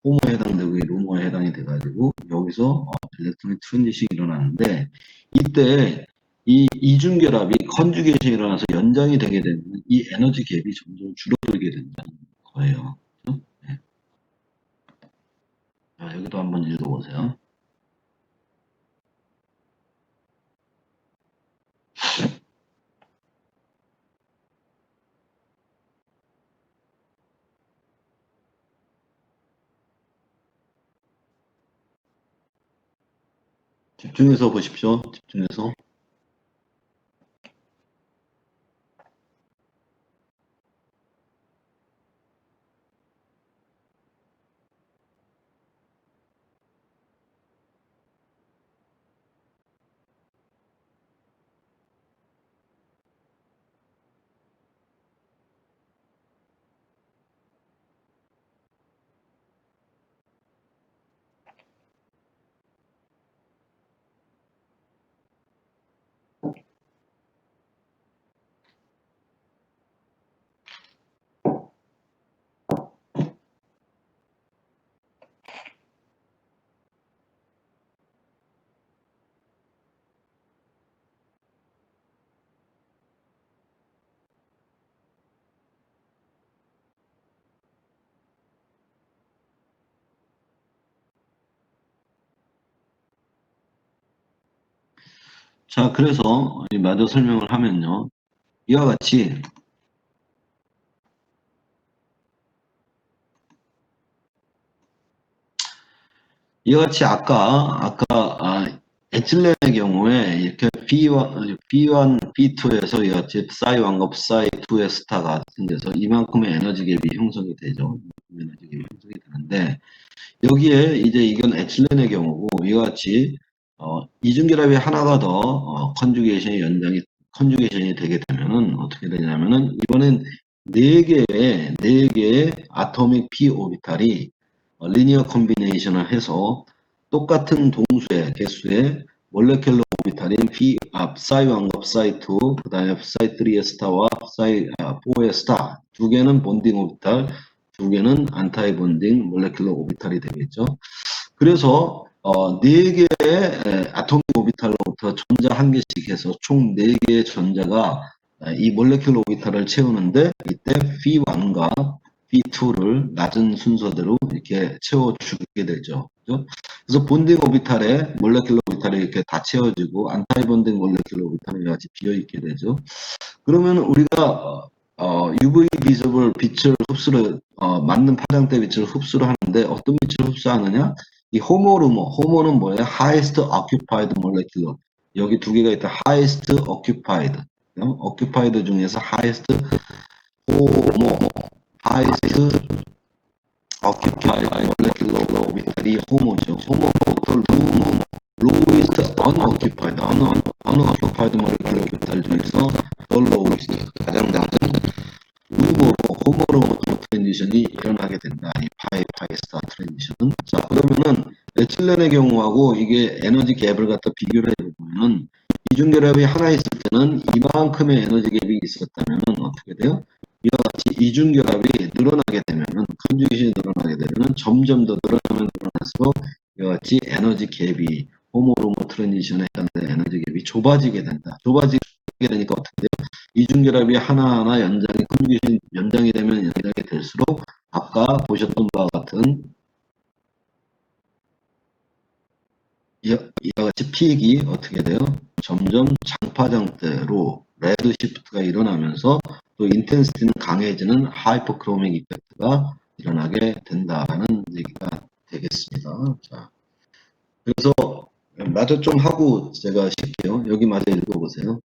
호모에 해당되고 루모에 해당이 돼가지고 여기서 일렉트로닉 트랜지션이 일어나는데 이때 이 이중결합이 컨주게이션이 일어나서 연장이 되게 되면 이 에너지 갭이 점점 줄어들게 된다는 거예요. 그렇죠? 네. 자, 여기도 한번 읽어보세요. 집중해서 보십시오. 집중해서. 자, 그래서 마저 설명을 하면요. 이와 같이 에틸렌의 경우에 이렇게 B1, B2에서 이같이 psi1과 psi2의 스타가 생겨서 이만큼의 에너지 갭이 형성이 되죠. 에너지 갭이 형성이 되는데 여기에 이제 이건 에틸렌의 경우고 이와 같이 이중결합이 하나가 더 컨주게이션이 되게 되면은 어떻게 되냐면은 이번엔 네 개의 아토믹 p 오비탈이 리니어 콤비네이션을 해서 똑같은 동수의 개수의 몰레큘러 오비탈인 psi1과 psi2 그 다음에 psi3의 스타와 psi4의 스타 두 개는 본딩 오비탈 두 개는 안타이 본딩 몰레큘러 오비탈이 되겠죠. 그래서 네 개의 아토믹 오비탈로부터 전자 한 개씩 해서 총 네 개의 전자가 이 몰레큘러 오비탈을 채우는데 이때 P1과 P2를 낮은 순서대로 이렇게 채워주게 되죠. 그죠? 그래서 본딩 오비탈에 몰레큘러 오비탈이 이렇게 다 채워지고 안타이 본딩 몰레큘러 오비탈이 같이 비어있게 되죠. 그러면 우리가 UV 비저블 빛을 흡수를 맞는 파장대 빛을 흡수를 하는데 어떤 빛을 흡수하느냐? 이 호모는 뭐예요? highest occupied molecular. 여기 두 개가 있다. highest occupied. occupied 중에서 호모, highest occupied molecular orbital이 호모죠. 호모부터 루모, lowest unoccupied, unoccupied molecular orbital 중에서 the lowest, 가장 낮은 호모로 트랜지션이 일어나게 된다. 이 파이스타 트랜지션은. 자, 그러면은 에틸렌의 경우하고 이게 에너지 갭을 갖다 비교를 해보면은 이중결합이 하나 있을 때는 이만큼의 에너지 갭이 있었다면은 어떻게 돼요? 이와 같이 이중결합이 늘어나게 되면은 컨주게이션이 늘어나게 되면은 점점 더 늘어날수록 이와 같이 에너지 갭이 호모로모 트랜지션에 해당되는 에너지 갭이 좁아지게 된다. 좁아지게 되니까 어떻게 돼요? 이중결합이 하나하나 컨주게이션 연장이 되면 연장이 될수록 아까 보셨던 바와 같은 이와 같이 피익이 어떻게 돼요? 점점 장파장대로 레드 시프트가 일어나면서 또 인텐시티는 강해지는 하이퍼크로믹 이펙트가 일어나게 된다는 얘기가 되겠습니다. 자, 그래서 마저 좀 하고 제가 쉴게요. 여기 마저 읽어보세요.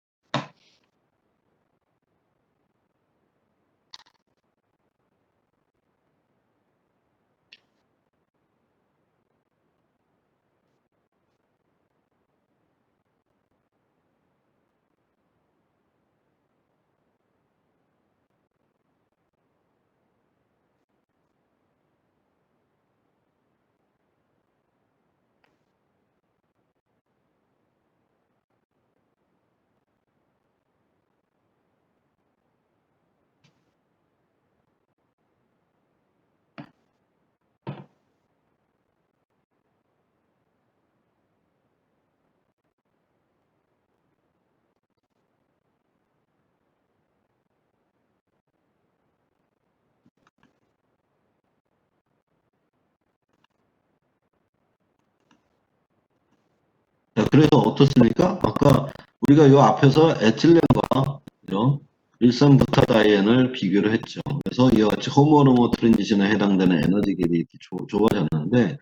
자, 그래서 어떻습니까? 아까 우리가 요 앞에서 에틸렌과 이런 일산부타다이엔을 비교를 했죠. 그래서 이와 같이 호모로모 트랜지션에 해당되는 에너지 갭이 이렇게 좁아졌는데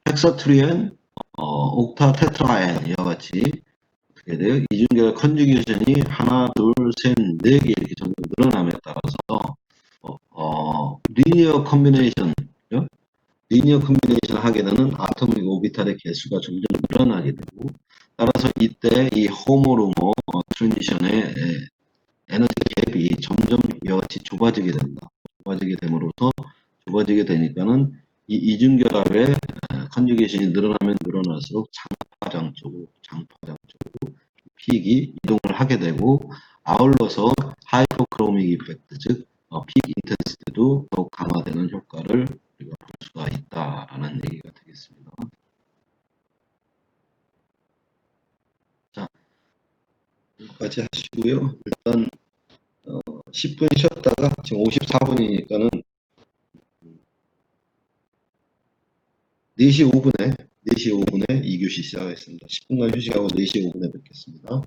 헥사트리엔, 옥타 테트라엔 이와 같이 어떻게 돼요? 이중결 컨주게이션이 하나, 둘, 셋, 네 개 이렇게 점점 늘어남에 따라서 리니어 컨비네이션, 리니어 컨비네이션 하게 되는 아토믹 오비탈의 개수가 점점 늘어나게 되고 따라서 이때 이 호모로모 트랜지션의 에너지 갭이 점점 이와 같이 좁아지게 된다. 좁아지게 됨으로써 좁아지게 되니까는 이 이중결합의 컨주게이션이 늘어나면 늘어날수록 장파장 쪽으로 픽이 이동을 하게 되고 아울러서 하이퍼크로믹 이펙트 즉 픽 인텐시티도 더욱 강화되는 효과를 우리가 볼 수가 있다라는 얘기가 되겠습니다. 자, 여기까지 하시고요. 일단 10분 쉬었다가 지금 54분이니까는 4시 5분에 4시 5분에 2교시 시작하겠습니다. 10분간 휴식하고 4시 5분에 뵙겠습니다.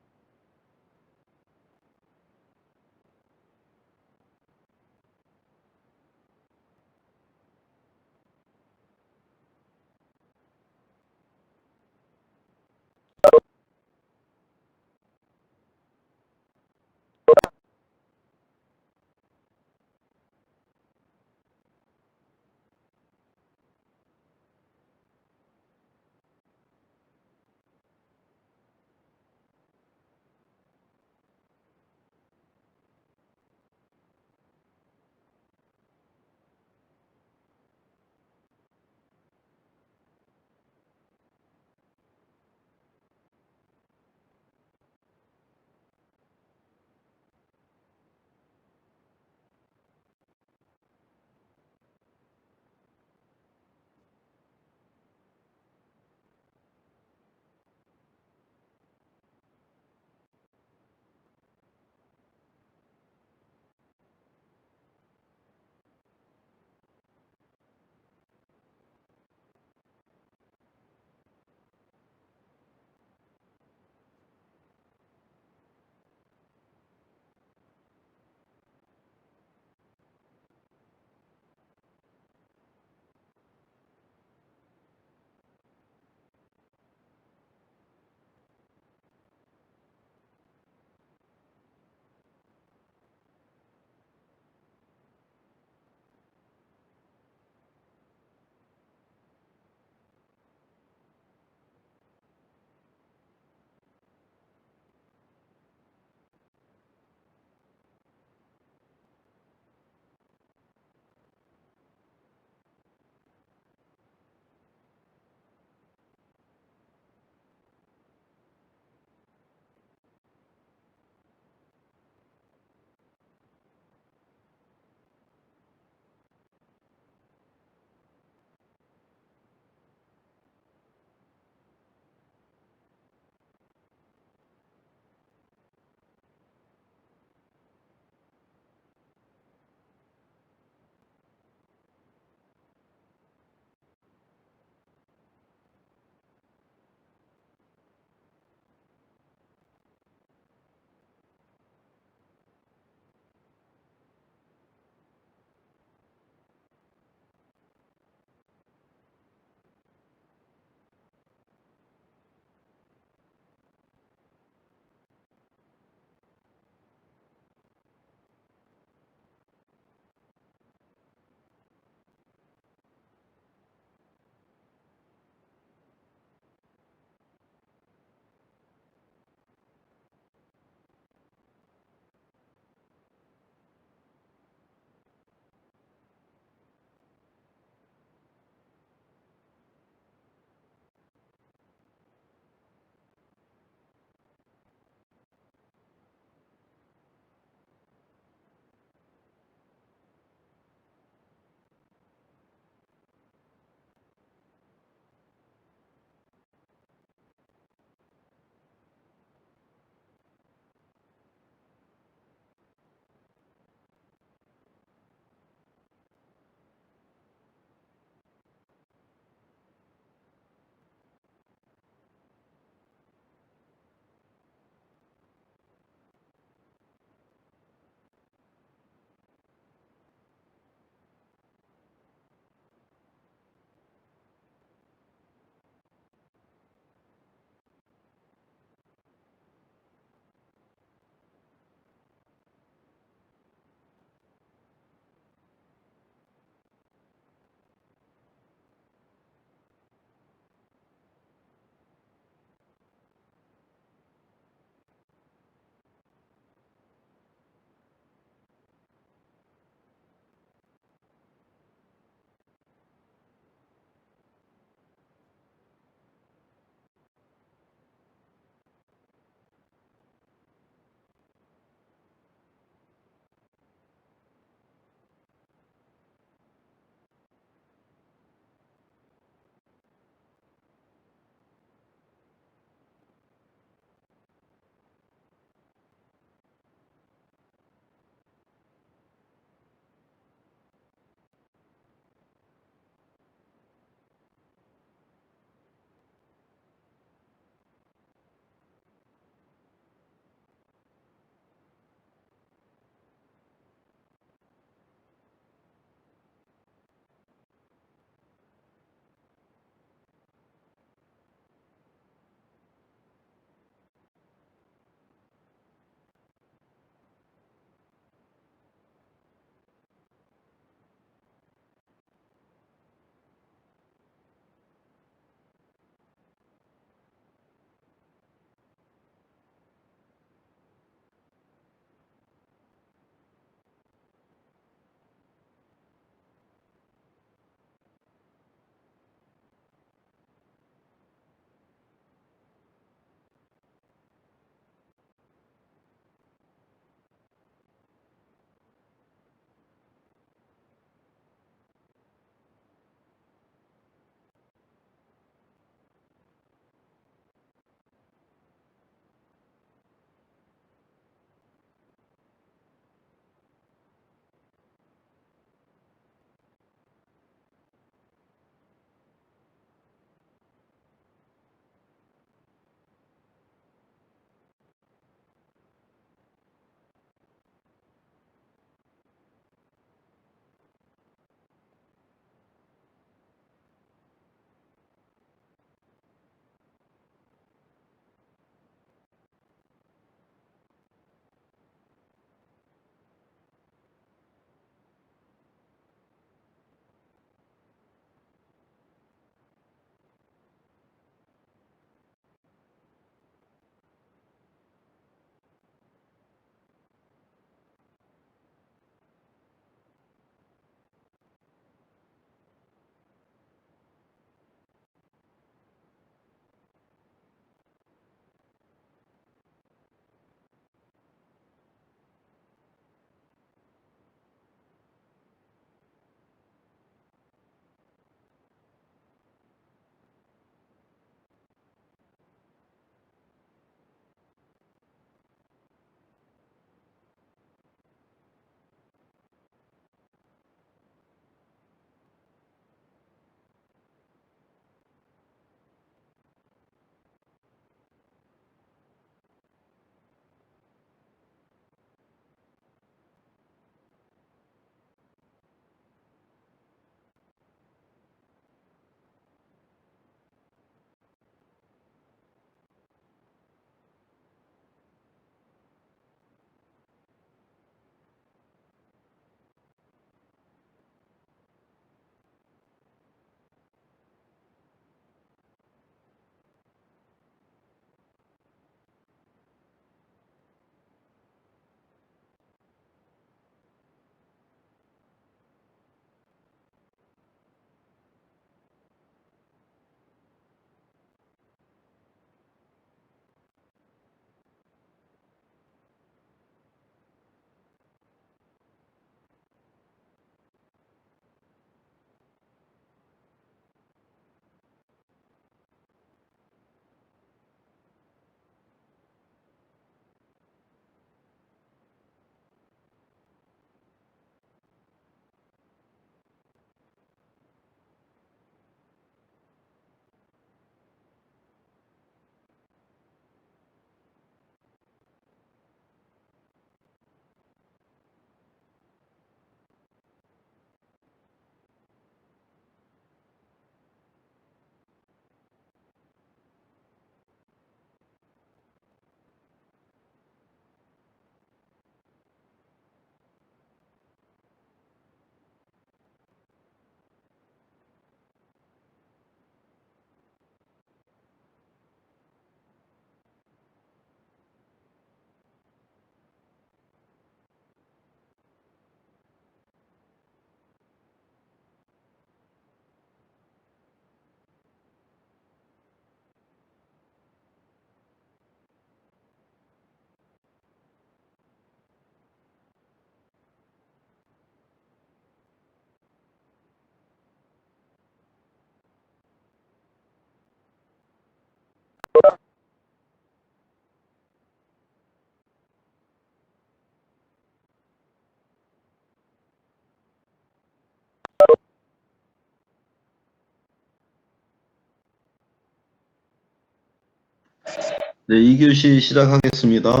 네, 2교시 시작하겠습니다.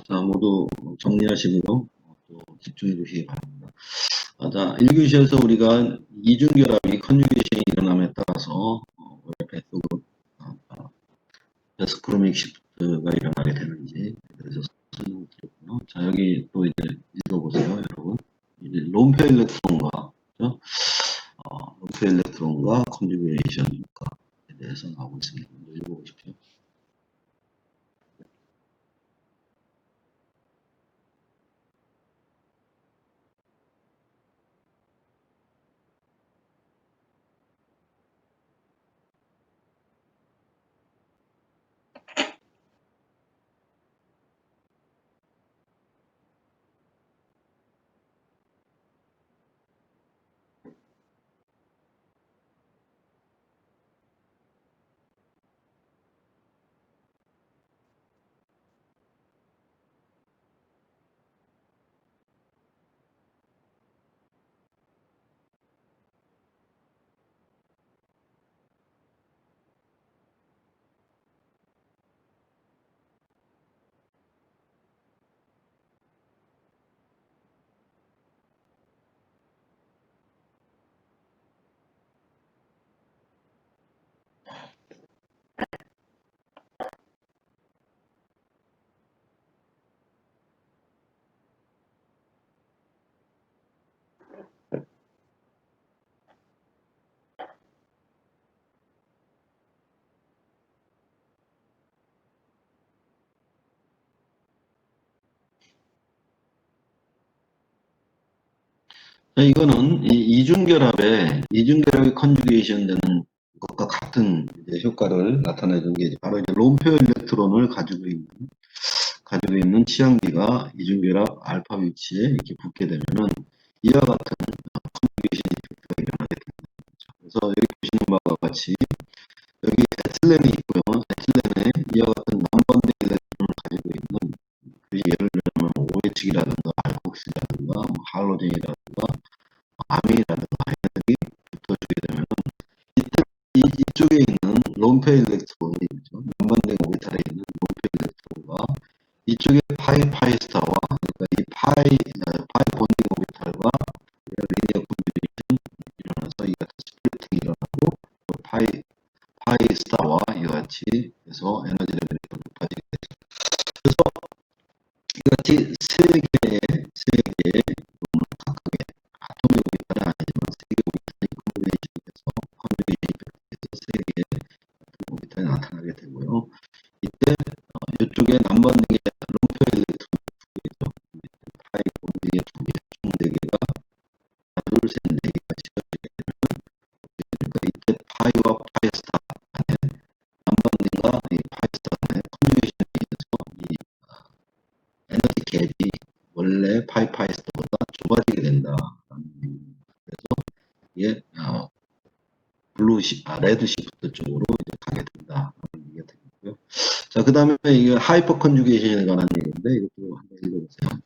자, 모두 정리하시고 또 집중해 주시기 바랍니다. 자, 1교시에서 우리가 이중결합이 컨주게이션이 일어남에 따라서 왜 베스크로믹 시프트가 일어나게 되는지 그래서 설명드렸고요. 자, 여기 또 이제 읽어보세요, 여러분. 이제 롬페 일렉트론과 그죠? 롬페 일렉트론과 컨주게이션 효과에 대해서 나오고 있습니다. 먼저 읽어보십시오. 이거는 이중결합이 컨주게이션 되는 것과 같은 이제 효과를 나타내는 게 바로 이제 롬페어 일렉트론을 가지고 있는 치氧기가 이중결합 알파 위치에 이렇게 붙게 되면은 이와 같은 컨주게이션 이펙트가 일어나게 됩니다. 그래서 여기 보시는 바와 같이 여기 에틸렌이 있고요. 에틸렌에 이와 같은 난번딩 일렉트론을 가지고 있는 예를 들면 OH라든가 알콕시라든가 할로젠이라든가 암이라든가 아이들이 붙어주게 되면 이때 이쪽에 있는 롬페 일렉트론이 연반된 오비탈에 있는 롬페 일렉트론과 이쪽에 파이 스타와 그러니까 이 파이 본딩 오비탈과 리니어 콤비네이션 일어나서 이 같은 스플리팅이 일어나고 파이 스타와 이와 같이 해서 에너지 레벨이 높아지게 되죠. 그래서 이같이 세 개의 각각의 아토믹 오비탈은 아니지만 세 개의 오비탈이 콤비네이션에서 컨주게이션 이펙트에서 세 개의 오비탈이 나타나게 되고요. 이때 이쪽에 남반딩의 롬페 일렉트론 두 개죠. 파이 본딩의 두 개, 총 네 개가 하나, 둘, 셋, 네 개가 지어지게 되면 그러니까 이때 파이와 파이스타 간의 남반딩과 이 파이스타 간의 컨주게이션에 의해서 이 에너지 갭이 원래 파이스타보다 좁아지게 된다라는 얘기입니다. 그래서 이게 레드 시프트 쪽으로 이제 가게 된다라는 얘기가 되고요. 자, 그 다음에 이게 하이퍼 컨주게이션에 관한 얘기인데 이것도 한번 읽어보세요.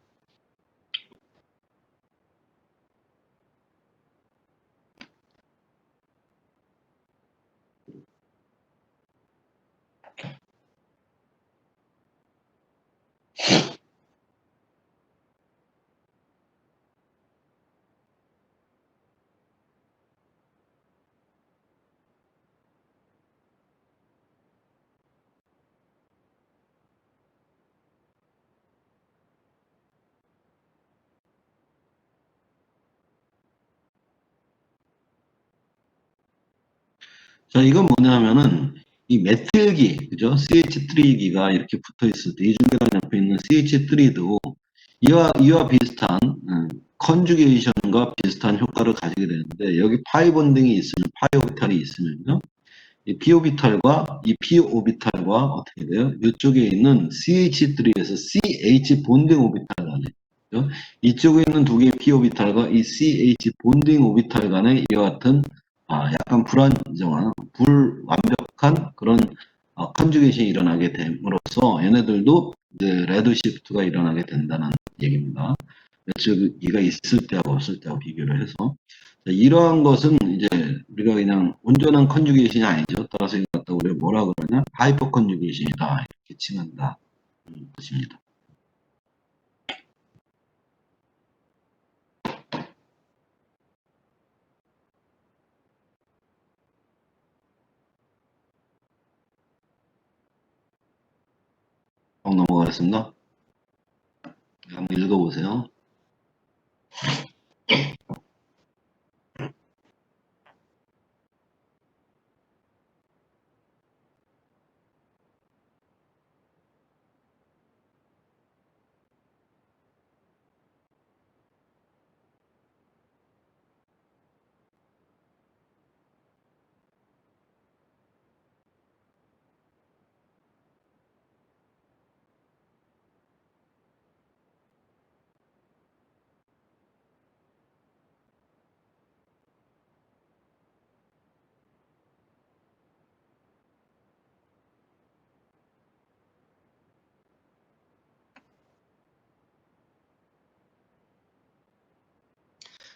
자, 이건 뭐냐면은 이 메틸기, 그죠? CH3기가 이렇게 붙어 있을 때 이중계단 옆에 있는 CH3도 이와 비슷한 컨주게이션과 비슷한 효과를 가지게 되는데 여기 파이 본딩이 있으면 파이 오비탈이 있으면요. 이 p 오비탈과 이 p 오비탈과 어떻게 돼요? 이쪽에 있는 CH3에서 CH 본딩 오비탈 간에 그죠? 이쪽에 있는 두 개의 p 오비탈과 이 CH 본딩 오비탈 간에 이와 같은 약간 불안정한 불완벽한 그런 컨주게이션이 일어나게 됨으로써 얘네들도 이제 레드 시프트가 일어나게 된다는 얘기입니다. 매치기가 있을 때하고 없을 때하고 비교를 해서 이러한 것은 이제 우리가 그냥 온전한 컨주게이션이 아니죠. 따라서 이거 갖다 우리가 뭐라 그러냐? 하이퍼 컨주게이션이다. 이렇게 칭한다. 뜻입니다. 넘어가겠습니다. 한번 읽어보세요.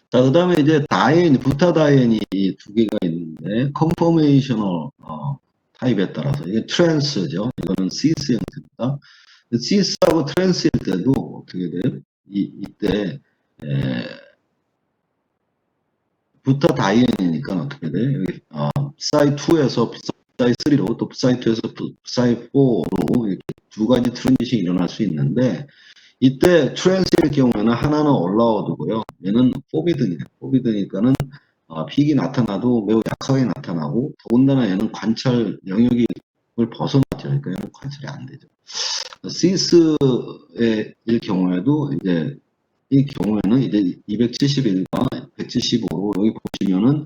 자, 그 다음에 이제 부타 다이앤이 두 개가 있는데, 컨포메이셔널, 타입에 따라서, 이게 트랜스죠. 이거는 시스 형태입니다. 시스하고 트랜스일 때도 어떻게 돼요? 이때, 부타 다이앤이니까 어떻게 돼? 여기, 사이 2에서 사이 3로, 또 사이 2에서 사이 4로, 이렇게 두 가지 트랜지션이 일어날 수 있는데, 이때 트랜스일 경우에는 하나는 올라오드고요. 얘는 포비든이에요. 포비드니까는 픽이 나타나도 매우 약하게 나타나고 더군다나 얘는 관찰 영역을 벗어나죠. 그러니까 얘는 관찰이 안 되죠. 시스의 일 경우에도 이제 이 경우에는 이제 271과 175로 여기 보시면은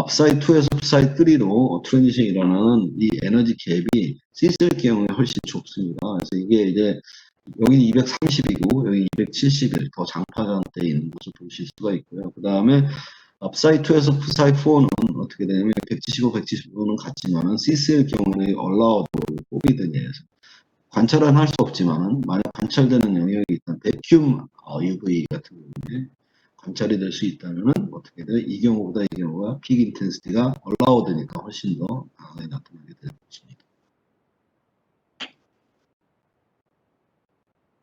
사이 2에서 사이 3로 트랜지션이 일어나는 이 에너지 갭이 시스의 경우에 훨씬 좁습니다. 그래서 이게 이제 여기 230이고 여기 271 더 장파장대 있는 것을 보실 수가 있고요. 그 다음에 업사이 2에서 푸사이 4는 어떻게 되냐면 175, 175는 같지만은 CC의 경우는 얼라우드 포비드니에서 관찰은 할 수 없지만은 만약 관찰되는 영역이 있다면 백큐um UV 같은 경우에 관찰이 될 수 있다면은 어떻게 돼요? 이 경우보다 이 경우가 픽 인텐시티가 얼라우드니까 훨씬 더 강하게 나타나게 될 것입니다.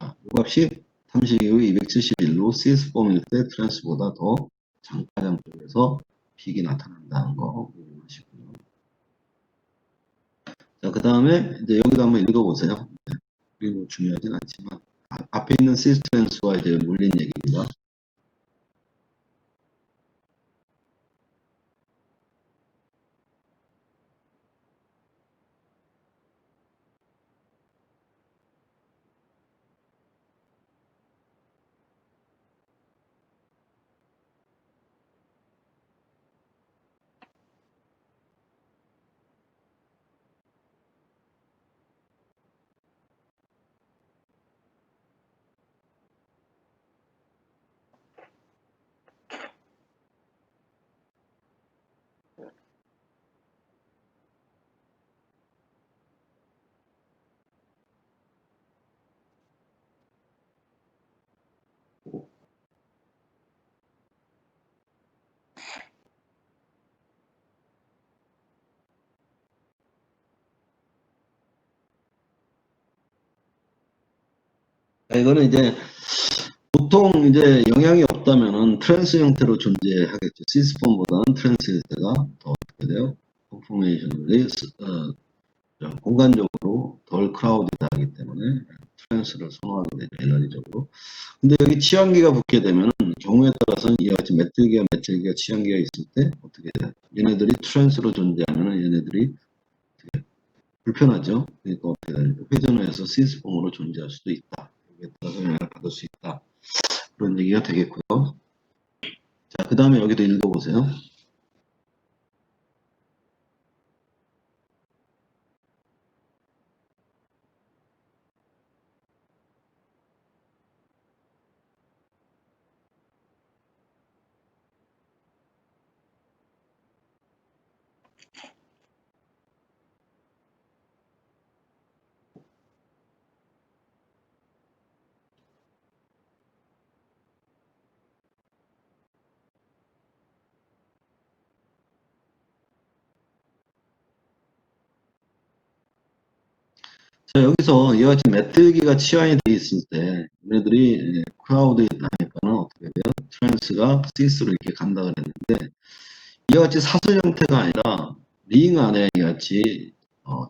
이 값이 32후 271로 CS 폼일 때 트랜스보다 더 장파장 쪽에서 픽이 나타난다는 거 확인하시고요. 자, 그 다음에 이제 여기도 한번 읽어보세요. 네, 그리고 중요하진 않지만 앞에 있는 CS 트랜스와 이제 물린 얘기입니다. 자, 이거는 이제 보통 이제 영향이 없다면은 트랜스 형태로 존재하겠죠. 시스폼보다는 트랜스 형태가 더 어떻게 돼요? 컨포메이션이 공간적으로 덜 크라우디하기 때문에 트랜스를 선호하게 되죠. 에너지적으로. 근데 여기 치환기가 붙게 되면 경우에 따라서는 이와 같이 메틀기가 치환기가 있을 때 어떻게 돼요? 얘네들이 트랜스로 존재하면 얘네들이 불편하죠. 그러니까 어떻게 되냐면 회전해서 시스폼으로 존재할 수도 있다. 여기에 따라서 영향을 받을 수 있다. 그런 얘기가 되겠고요. 자, 그 다음에 여기도 읽어보세요. 여기서 이와 같이 메뚜기가 치환이 돼 있을 때 얘네들이 크라우드에 나니까는 어떻게 돼요? 트랜스가 6로 이렇게 간다 그랬는데 이와 같이 사슬 형태가 아니라 링 안에 이와 같이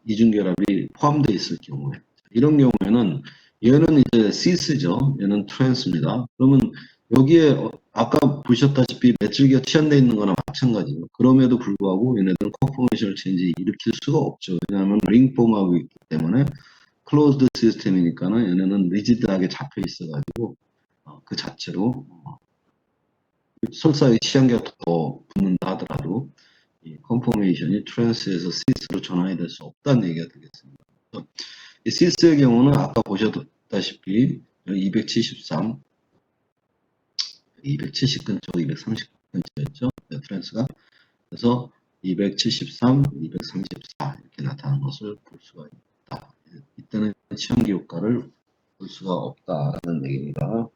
이중결합이 포함되어 있을 경우에 이런 경우에는 얘는 이제 시스죠. 얘는 트랜스입니다. 그러면 여기에 아까 보셨다시피 메뚜기가 치환되어 있는 거나 마찬가지예요. 그럼에도 불구하고 얘네들은 컨포메이션을 체인지 일으킬 수가 없죠. 왜냐하면 링 폼하고 있기 때문에 클로즈드 시스템이니까는 얘네는 리지드하게 잡혀 있어가지고 그 자체로 설사의 시한계가 더 붙는다 하더라도 이 컨포메이션이 트랜스에서 시스로 전환이 될 수 없다는 얘기가 되겠습니다. 이 시스의 경우는 아까 보셨다시피 273, 270 근처, 230 근처였죠. 트랜스가. 그래서 273, 234 이렇게 나타나는 것을 볼 수가 있다. 이때는 시한계 효과를 볼 수가 없다라는 얘기입니다.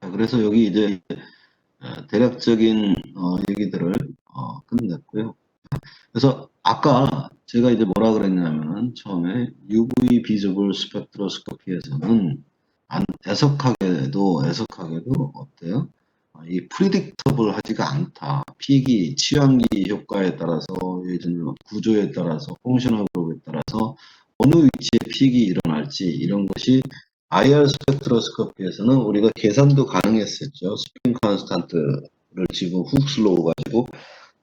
그래서 여기 이제 대략적인 얘기들을 끝냈고요. 그래서 아까 제가 이제 뭐라 그랬냐면 처음에 UV 비저블 스펙트로스코피에서는 애석하게도 어때요? 이 프리딕터블 하지가 않다. 피기, 치환기 효과에 따라서 예전 구조에 따라서 펑셔널 그룹에 따라서 어느 위치에 픽이 일어날지 이런 것이 IR 스펙트로스코피에서는 우리가 계산도 가능했었죠. 스핀 컨스탄트를 지금 훅슬로우 가지고.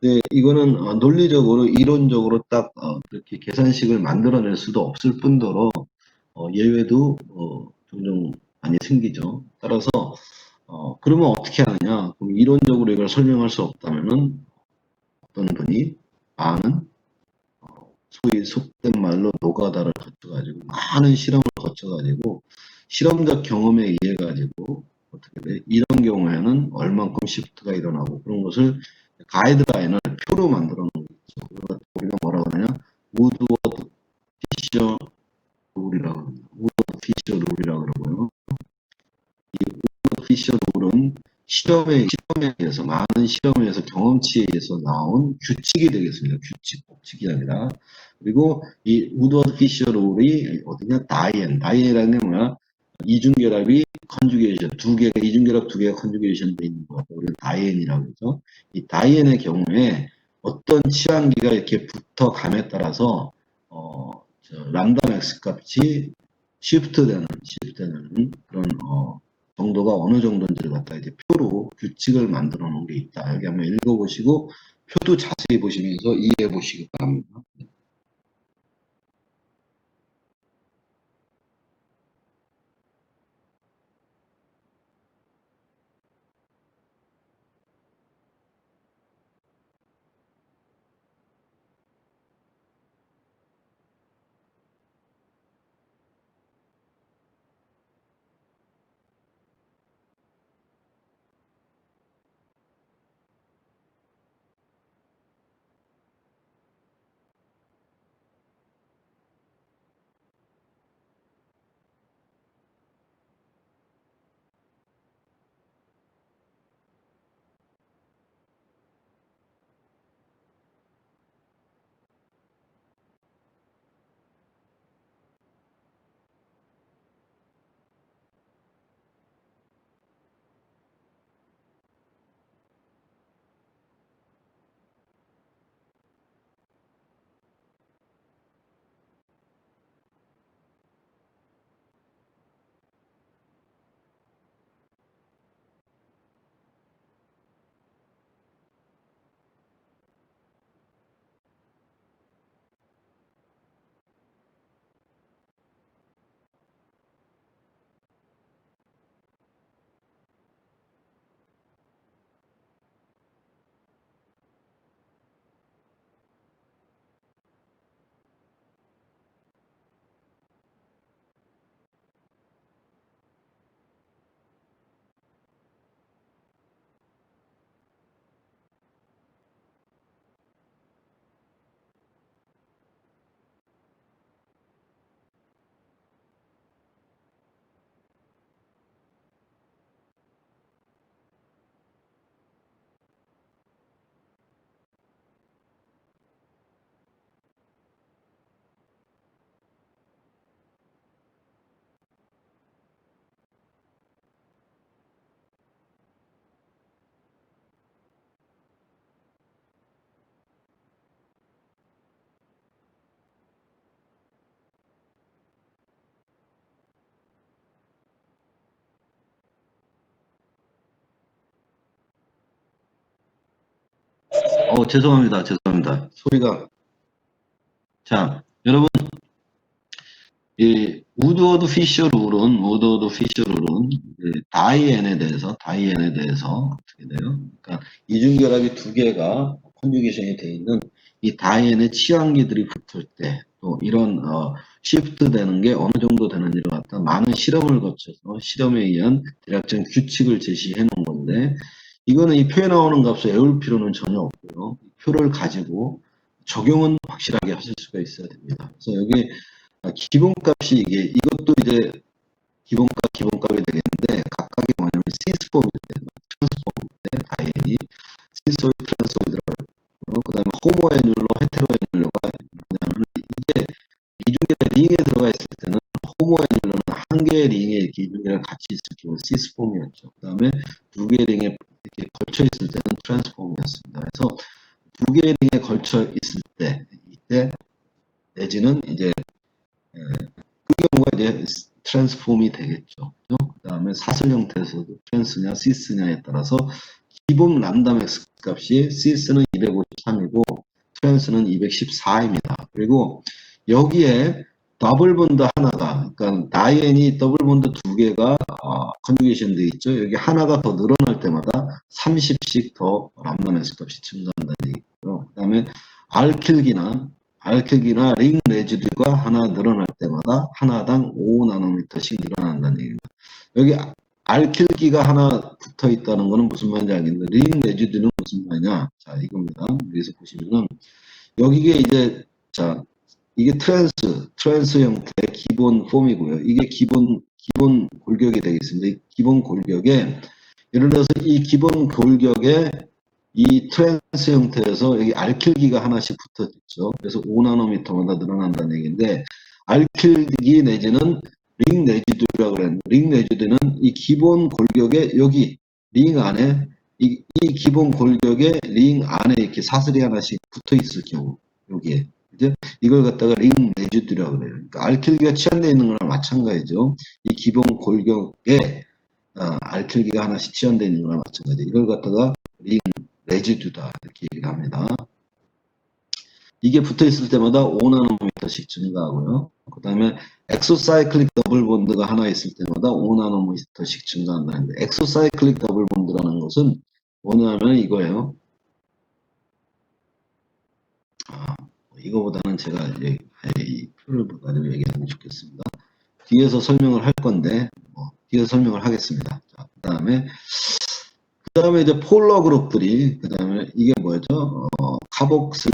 네, 이거는 논리적으로 이론적으로 딱 그렇게 계산식을 만들어낼 수도 없을 뿐더러 예외도 종종 많이 생기죠. 따라서 그러면 어떻게 하느냐? 그럼 이론적으로 이걸 설명할 수 없다면은 어떤 분이 많은 소위 속된 말로 노가다를 거쳐가지고 많은 실험을 거쳐가지고 실험적 경험에 의해 가지고 어떻게 돼? 이런 경우에는 얼만큼 시프트가 일어나고 그런 것을 가이드라인을 표로 만들어 놓은 거죠. 우리가 뭐라고 하느냐? 우드워드 피셔 룰이라고 합니다. 우드워드 피셔 룰이라고 그러고요. 피셔 룰은 실험에 의해서 많은 실험에 의해서 경험치에 의해서 나온 규칙이 되겠습니다. 규칙, 법칙이 아니라. 그리고 이 우드워드 피셔 룰이 어디냐? 다이앤이라는 게 뭐야? 이중결합이 컨주게이션, 이중결합 두 개가 컨주게이션 돼 있는 거. 우리는 다이앤이라고 그러죠. 이 다이앤의 경우에 어떤 치환기가 이렇게 붙어감에 따라서, 람다 맥스 값이 시프트되는 그런, 정도가 어느 정도인지를 갖다 이제 표로 규칙을 만들어 놓은 게 있다. 여기 한번 읽어보시고 표도 자세히 보시면서 이해해 보시기 바랍니다. 죄송합니다. 죄송합니다. 소리가. 자, 여러분, 이 우드워드 피셔 룰은 다이앤에 대해서 어떻게 돼요? 그러니까 이중결합이 두 개가 컨주게이션이 돼 있는 이 다이앤의 치환기들이 붙을 때 또 이런 시프트 되는 게 어느 정도 되는지를 갖다 많은 실험을 거쳐서 실험에 의한 대략적인 규칙을 제시해 놓은 건데 이거는 이 표에 나오는 값을 외울 필요는 전혀 없고요. 표를 가지고 적용은 확실하게 하실 수가 있어야 됩니다. 그래서 여기 기본값이 이것도 이제 기본값이 되겠는데, 각각이 뭐냐면, 시스폼이 트랜스폼인데, 다이앤이, 시소이 트랜스소이드라고 그러고, 그 다음에 호모애뉼로, 헤테로애뉼로가 뭐냐면, 이게 이중계 링에 들어가 있을 때는, 호모애뉼로는 한 개의 링에 이렇게 이중계가 같이 있을 경우 시스폼이었죠. 그 다음에 두 개의 링에 이렇게 걸쳐 있을 때는 트랜스폼이었습니다. 그래서 두 개의 링에 걸쳐 있을 때, 이때, 내지는 이제 그 경우가 이제 트랜스폼이 되겠죠. 그 다음에 사슬 형태에서도 트랜스냐 시스냐에 따라서 기본 람다 맥스 값이 시스는 253이고 트랜스는 214입니다. 그리고 여기에 더블 본드 하나가, 그러니까 다이앤이 더블 본드 두 개가 컨주게이션 되어 있죠. 여기 하나가 더 늘어날 때마다 30씩 더 람다 맥스 값이 증가한다는 얘기고요. 그 다음에 알킬기나 링 레지듀가 하나 늘어날 때마다 하나당 5나노미터씩 늘어난다는 얘기입니다. 여기 알킬기가 하나 붙어 있다는 것은 무슨 말인지 알겠는데, 링 레지듀는 무슨 말이냐? 자, 이겁니다. 여기서 보시면은, 여기에 이제, 자, 이게 트랜스 형태의 기본 폼이고요. 이게 기본 골격이 되겠습니다. 이 기본 골격에, 예를 들어서 이 기본 골격에 이 트랜스 형태에서 여기 알킬기가 하나씩 붙어 있죠. 그래서 5나노미터마다 늘어난다는 얘기인데, 알킬기 내지는 링 레지듀라고 그랬는데, 링 레지듀는 이 기본 골격에 여기 링 안에 이 기본 골격에 링 안에 이렇게 사슬이 하나씩 붙어 있을 경우, 여기에 이제 이걸 갖다가 링 레지듀라고 그래요. 그러니까 알킬기가 치환되어 있는 거랑 마찬가지죠. 이 기본 골격에 알킬기가 하나씩 치환되어 있는 거랑 마찬가지. 이걸 갖다가 링 레지듀다 이렇게 얘기를 합니다. 이게 붙어 있을 때마다 5나노미터씩 증가하고요. 그 다음에 엑소사이클릭 더블 본드가 하나 있을 때마다 5나노미터씩 증가한다는데, 엑소사이클릭 더블 본드라는 것은 뭐냐면 이거예요. 이거보다는 제가 이 표를 가지고 얘기하면 좋겠습니다. 뒤에서 설명을 할 건데, 뒤에서 설명을 하겠습니다. 그 다음에 이제 폴러 그룹들이, 그 다음에 이게 뭐죠? 카복슬,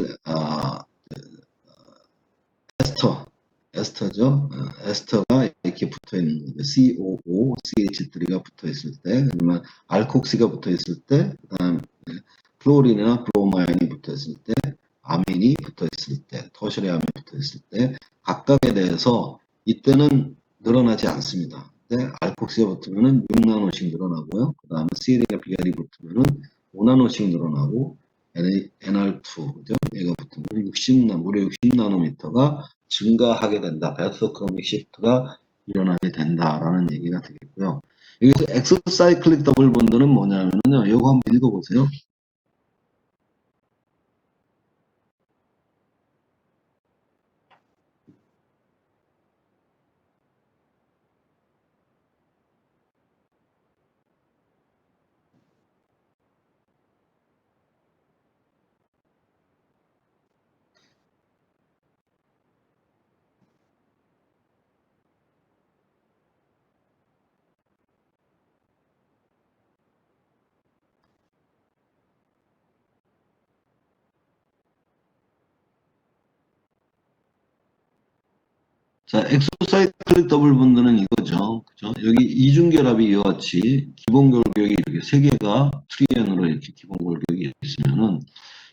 에스터죠. 에스터가 이렇게 붙어 있는 거죠. COO, CH3가 붙어 있을 때, 그러면 알콕시가 붙어 있을 때, 그 다음 플로린이나 브로마인이 붙어 있을 때, 아민이 붙어 있을 때, 터셔리 아민이 붙어 있을 때, 각각에 대해서 이때는 늘어나지 않습니다. 근데 알콕시가 붙으면은 6나노씩 늘어나고요. 그 다음에 CL이나 BR이 붙으면은 5나노씩 늘어나고, NR2, 그죠? 얘가 붙으면 무려 60나노미터가 증가하게 된다. 베스오크로믹 시프트가 일어나게 된다라는 얘기가 되겠고요. 여기서 엑소사이클릭 더블 본드는 뭐냐면요. 이거 한번 읽어보세요. 자, 엑소사이클릭 더블 본드는 이거죠. 그죠? 여기 이중결합이 이와 같이 기본 골격이 이렇게 세 개가 트리엔으로 이렇게 기본 골격이 있으면은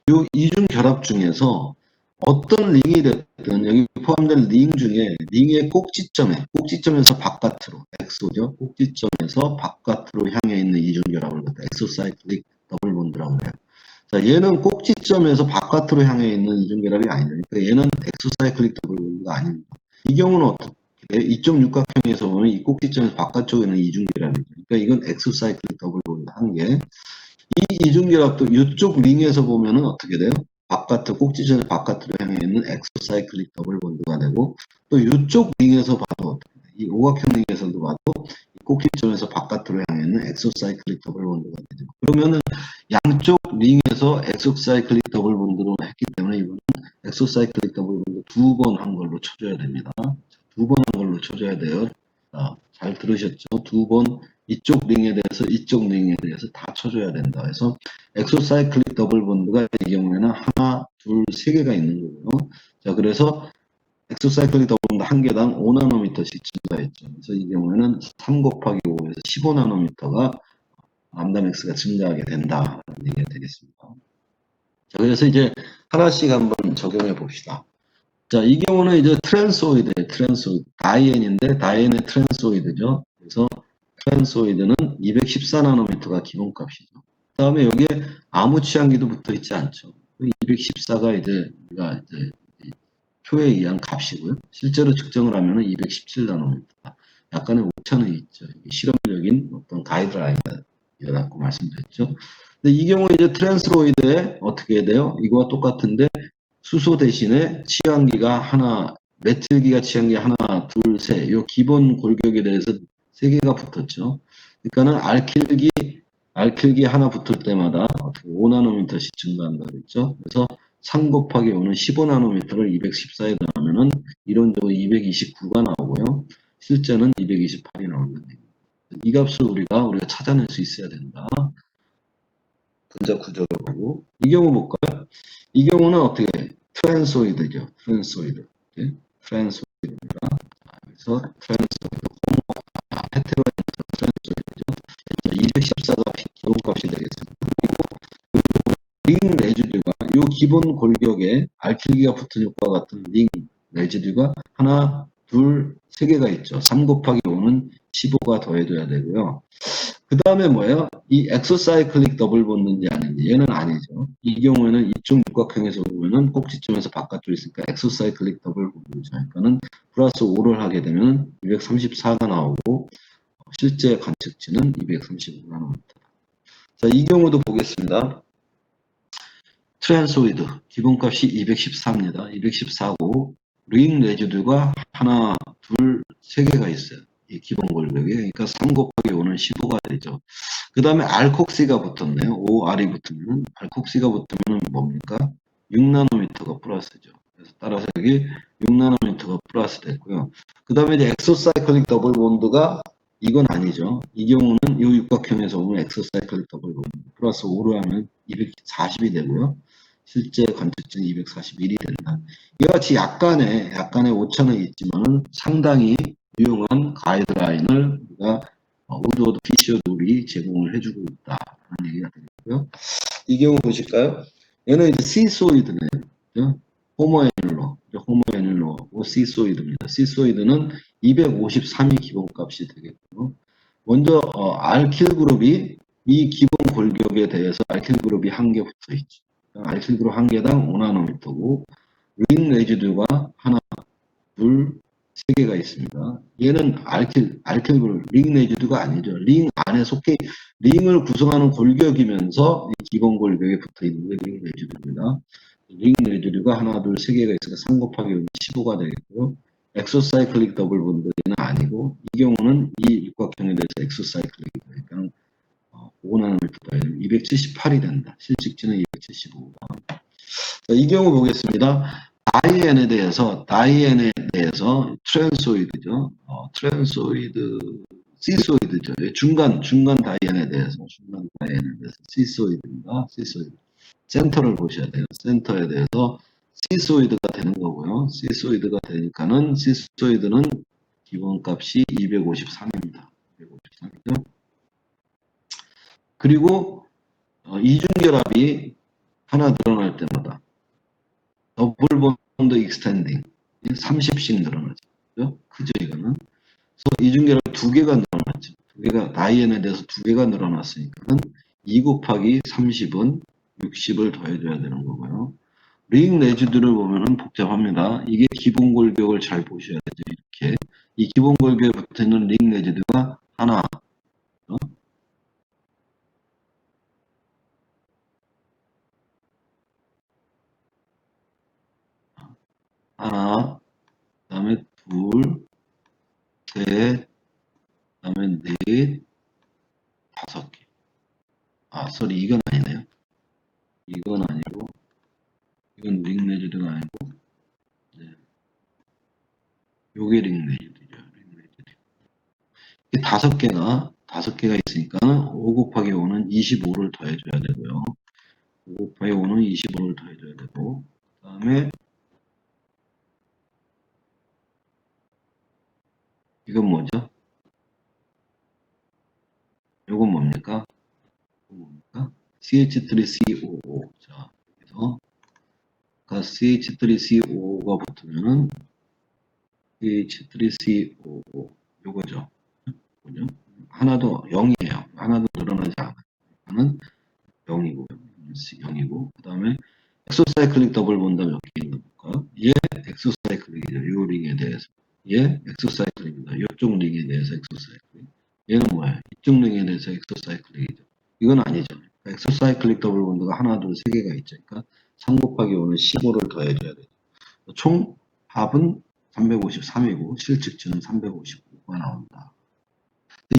이 이중결합 중에서 어떤 링이 됐든 여기 포함된 링 중에 링의 꼭지점에서 바깥으로 엑소죠. 꼭지점에서 바깥으로 향해 있는 이중결합을 갖다 엑소사이클릭 더블 본드라고 해요. 자, 얘는 꼭지점에서 바깥으로 향해 있는 이중결합이 아니니까 그러니까 얘는 엑소사이클릭 더블 본드가 아닙니다. 이 경우는 어떻게 돼? 이쪽 육각형에서 보면 이 꼭지점에서 바깥쪽에 있는 이중결합이죠. 그러니까 이건 엑소사이클릭 더블 본드 한 개. 이 이중결합도 이쪽 링에서 보면은 어떻게 돼요? 바깥으로, 꼭지점의 바깥으로 향해 있는 엑소사이클릭 더블 본드가 되고, 또 이쪽 링에서 봐도 어떻게 돼요? 이 오각형 링에서도 봐도 이 꼭지점에서 바깥으로 향해 있는 엑소사이클릭 더블 본드가 되죠. 그러면은 양쪽 링에서 엑소사이클릭 더블 본드로 했기 때문에 이번은 엑소사이클릭 더블 본드 2번 한 걸로 쳐줘야 됩니다. 2번 한 걸로 쳐줘야 돼요. 잘 들으셨죠? 2번 이쪽 링에 대해서 이쪽 링에 대해서 다 쳐줘야 된다. 그래서 엑소사이클릭 더블 본드가 이 경우에는 하나, 둘, 세 개가 있는 거고요. 자, 그래서 엑소사이클릭 더블 본드 한 개당 5나노미터씩 증가했죠. 그래서 이 경우에는 3 곱하기 5에서 15나노미터가 람다맥스가 증가하게 된다라는 얘기가 되겠습니다. 자, 그래서 이제 하나씩 한번 적용해 봅시다. 자, 이 경우는 이제 트랜소이드예요. 트랜소이드. 다이앤인데 다이앤의 트랜소이드죠. 그래서 트랜소이드는 214나노미터가 기본값이죠. 그 다음에 여기에 아무 취향기도 붙어 있지 않죠. 214가 이제 우리가 이제 표에 의한 값이고요. 실제로 측정을 하면은 217나노미터. 약간의 오차는 있죠. 실험적인 어떤 가이드라인을 갖고 말씀드렸죠. 근데 이 경우에 이제 트랜스로이드에 어떻게 해야 돼요? 이거와 똑같은데 수소 대신에 취향기가 하나, 메틸기가 취향기 하나, 둘, 셋. 이 기본 골격에 대해서 세 개가 붙었죠. 그러니까는 알킬기 하나 붙을 때마다 5나노미터씩 증가한다 그랬죠. 그래서 3 곱하기 5는 15나노미터를 214에 더하면은 이론적으로 229가 나오고요. 실제는 228이 나온다는 얘기입니다. 이 값을 우리가 찾아낼 수 있어야 된다. 분자 구조를 보고. 이 경우 볼까요? 이 경우는 어떻게 트랜소이드죠. 트랜소이드. 네? 트랜소이드입니다. 그래서 트랜소이드, 헤테로엔서 트랜소이드죠. 214가 기본값이 되겠습니다. 그리고 링 레지듀가 이 기본 골격에 알킬기가 붙은 효과와 같은 링 레지듀가 하나, 둘, 세 개가 있죠. 3 곱하기 5는 15가 더해줘야 되고요. 그 다음에 뭐예요? 이 엑소사이클릭 더블 본드인지 아닌지 얘는 아니죠. 이 경우에는 이쪽 육각형에서 보면은 꼭지점에서 바깥쪽에 있으니까 엑소사이클릭 더블 본드죠. 그러니까는 플러스 5를 하게 되면 234가 나오고 실제 관측치는 235나노미터. 자, 이 경우도 보겠습니다. 트랜소이드 기본값이 214입니다. 214고 링 레지듀가 하나, 둘, 세 개가 있어요. 이 기본 골격에. 그러니까 3 곱하기 5는 15가 되죠. 그 다음에 알콕시가 붙었네요. OR이 붙으면 알콕시가 붙으면 뭡니까? 6나노미터가 플러스죠. 그래서 따라서 여기 6나노미터가 플러스 됐고요. 그 다음에 이제 엑소사이클릭 더블 본드가 이건 아니죠. 이 경우는 이 육각형에서 오면 엑소사이클릭 더블 본드 플러스 5로 하면 240이 되고요. 실제 관측치는 241이 된다. 이와 같이 약간의 오차는 있지만은 상당히 유용한 가이드라인을 우리가 우드워드 피셔 룰이 제공을 해주고 있다는 얘기가 되겠고요. 이 경우 보실까요? 얘는 이제 시소이드네요. 호모애닐로, 시소이드입니다. 시소이드는 253이 기본값이 되겠고요. 먼저 알킬 그룹이 이 기본 골격에 대해서 알킬 그룹이 한 개 붙어 있죠. 알킬 그룹 한 개당 5나노미터고 링 레지듀가 하나, 둘, 세 개가 있습니다. 얘는 알킬 그룹, 링 레지듀가 아니죠. 링 안에 속해 링을 구성하는 골격이면서 이 기본 골격에 붙어 있는 게 링 레지듀입니다. 링 레지듀가 하나, 둘, 세 개가 있으니까 3 곱하기 15가 되겠고요. 엑소사이클릭 더블 본드는 아니고 이 경우는 이 육각형에 대해서 엑소사이클릭 그러니까 5나노미터 278이 된다. 실직지는 275다. 이 경우 보겠습니다. 다이앤에 대해서 트랜소이드죠. 트랜소이드, 시소이드죠. 중간 다이앤에 대해서 시소이드입니다. 시소이드. 센터를 보셔야 돼요. 센터에 대해서 시소이드가 되는 거고요. 시소이드가 되니까는 시소이드는 기본값이 253입니다. 253이죠. 그리고 이중결합이 하나 늘어날 때마다 더블 본드 익스텐딩 30씩 늘어나죠. 그죠? 크죠 이거는. 그래서 이중결합 두 개가 늘어났죠. 두 개가 다이앤에 대해서 두 개가 늘어났으니까는 2 곱하기 30은 60을 더해줘야 되는 거고요. 링 레지드를 보면은 복잡합니다. 이게 기본 골격을 잘 보셔야 되죠. 이렇게 이 기본 골격에 붙어있는 링 레지드가 하나, 하나, 그 다음에 둘, 셋, 그 다음에 넷, 다섯 개. 아, 쏘리, 이건 아니네요. 이건 아니고, 이건 링 레지드가 아니고, 네. 요게 링 레지드죠. 링 레지드. 이게 다섯 개가 있으니까 5 곱하기 5는 25를 더해줘야 되고요. 5 곱하기 5는 25를 더해줘야 되고, 그 다음에 이건 뭐죠? 요건 뭡니까? CH3COO. 자, 그래서 CH3COO가 붙으면은 CH3COO 요거죠. 그죠? 하나도 0이에요. 하나도 늘어나지 않아요. 하나는 0이고 0이고 그 다음에 엑소사이클릭 더블 본다 몇 개 있는 볼까요? 얘 엑소사이클릭이죠. 요 링에 대해서. 얘 엑소사이클릭이다. 요쪽 링에 대해서 엑소사이클릭. 얘는 뭐야? 이쪽 링에 대해서 엑소사이클릭이죠. 이건 아니죠. 엑소사이클릭 더블 본드가 하나, 둘, 세 개가 있죠. 그러니까 3 곱하기 5는 15를 더해줘야 돼요. 총 합은 353이고 실측치는 355가 나온다.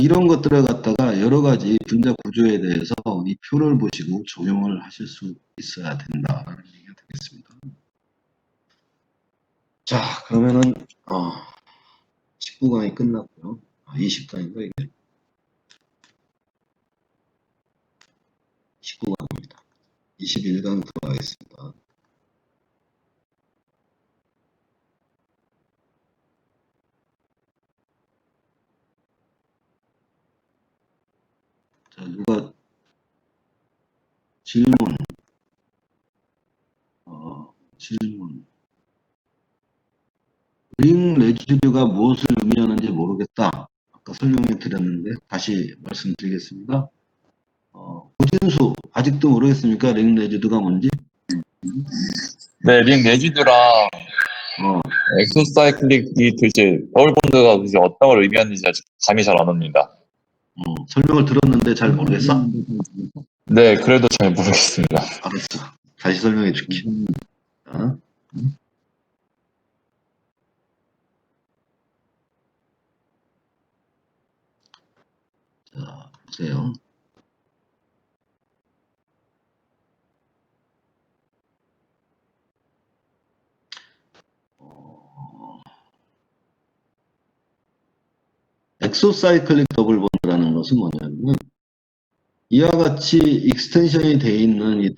이런 것들을 갖다가 여러 가지 분자 구조에 대해서 이 표를 보시고 적용을 하실 수 있어야 된다라는 얘기가 되겠습니다. 자, 그러면은 19강이 끝났고요. 20강인가 이게? 19강입니다. 21강 들어가겠습니다. 자, 누가 질문, 질문. 링 레지듀가 무엇을 의미하는지 모르겠다. 아까 설명해 드렸는데 다시 말씀드리겠습니다. 고진수 아직도 모르겠습니까? 링 레지듀가 뭔지? 네, 링 레지드랑 엑소사이클릭이 도대체 더블본드가 도대체 어떤 걸 의미하는지 아직 감이 잘 안 옵니다. 설명을 들었는데 잘 모르겠어? 네, 그래도 잘 모르겠습니다. 알았어. 다시 설명해 줄게. 자, 보세요. 엑소사이클릭 더블 본드라는 것은 뭐냐면 이와 같이 익스텐션이 되어 있는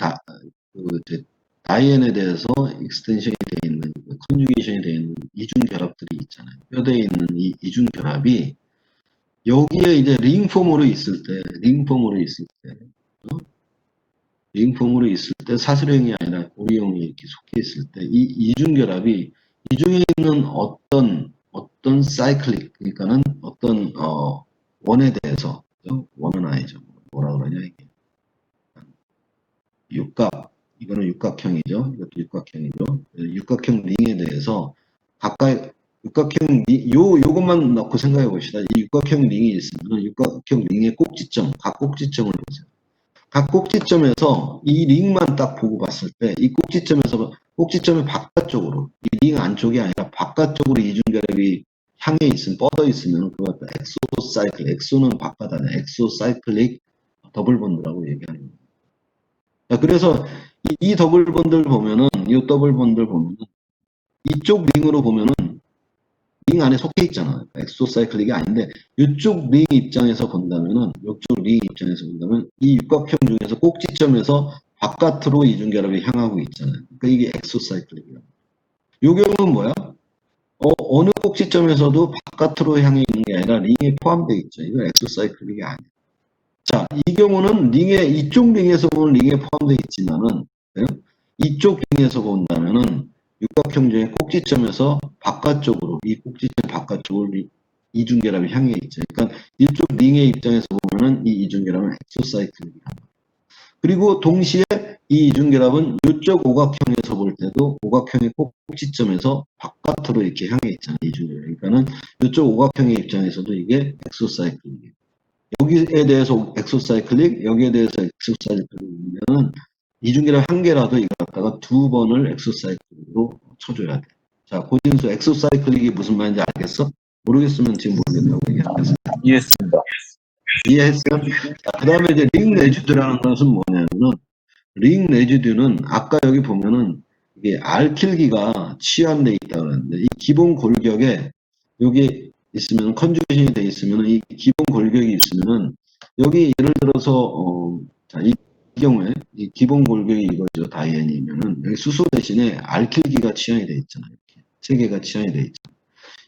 다이앤에 대해서 익스텐션이 되어 있는 컨주게이션이 되어 있는 이중 결합들이 있잖아요. 뼈대에 있는 이 이중 결합이 여기에 이제 링폼으로 있을 때, 링폼으로 있을 때 사슬형이 아니라 고리형이 이렇게 속해 있을 때 이 이중 결합이 이 중에 있는 어떤 사이클릭 그러니까는 어떤 원에 대해서 원은 아니죠. 뭐라 그러냐 이게 육각 이거는 육각형이죠. 이것도 육각형이죠. 육각형 링에 대해서 가까이 육각형 요것만 넣고 생각해 봅시다. 이 육각형 링이 있으면 육각형 링의 꼭지점 각 꼭지점을 보세요. 각 꼭지점에서 이 링만 딱 보고 봤을 때 이 꼭지점의 바깥쪽으로 이 링 안쪽이 아니라 바깥쪽으로 이중결합이 향해 있으면 뻗어 있으면 그걸 엑소사이클 엑소는 바깥 안에 엑소사이클릭 더블 본드라고 얘기하는 겁니다. 자, 그래서 이 더블 본드를 보면은 이 더블 본드를 보면은 이쪽 링으로 보면은 링 안에 속해 있잖아. 엑소사이클릭이 아닌데 이쪽 링 입장에서 본다면은 이쪽 링 입장에서 본다면 이 육각형 중에서 꼭지점에서 바깥으로 이중결합이 향하고 있잖아요. 그러니까 이게 엑소사이클릭이야. 이 경우는 뭐야? 어느 꼭지점에서도 바깥으로 향해 있는 게 아니라 링에 포함되어 있죠. 이건 엑소사이클릭이 아니야. 자, 이 경우는 이쪽 링에서 보면 링에 포함되어 있지만은 이쪽 링에서 본다면은 육각형 중에 꼭지점에서 바깥쪽으로 이 꼭지점 바깥쪽으로 이중결합이 향해 있죠. 그러니까 이쪽 링의 입장에서 보면은 이 이중결합은 엑소사이클입니다. 그리고 동시에 이 이중결합은 이쪽 오각형에서 볼 때도 오각형의 꼭지점에서 바깥으로 이렇게 향해 있잖아요. 이중결합. 그러니까는 이쪽 오각형의 입장에서도 이게 엑소사이클이에요. 여기에 대해서 엑소사이클릭, 여기에 대해서 엑소사이클릭이면은 이중결합 한 개라도 이거 갖다가 두 번을 엑소사이클로 쳐줘야 돼. 자, 고진수 엑소사이클릭이 무슨 말인지 알겠어? 모르겠으면 지금 모르겠다고 얘기하겠어. 이해했습니다. 이해했어요? 자, 그 다음에 이제 링 레지드라는 것은 뭐냐면은, 링 레지드는 아까 여기 보면은 이게 알킬기가 치환돼 있다 그러는데, 이 기본 골격에 여기 있으면 컨주게이션이 돼 있으면 이 기본 골격이 있으면은 여기 예를 들어서 자, 이 경우에 이 기본 골격이 이거죠. 다이앤이면은 여기 수소 대신에 알킬기가 치환이 돼 있잖아요. 이렇게 세 개가 치환이 돼 있죠.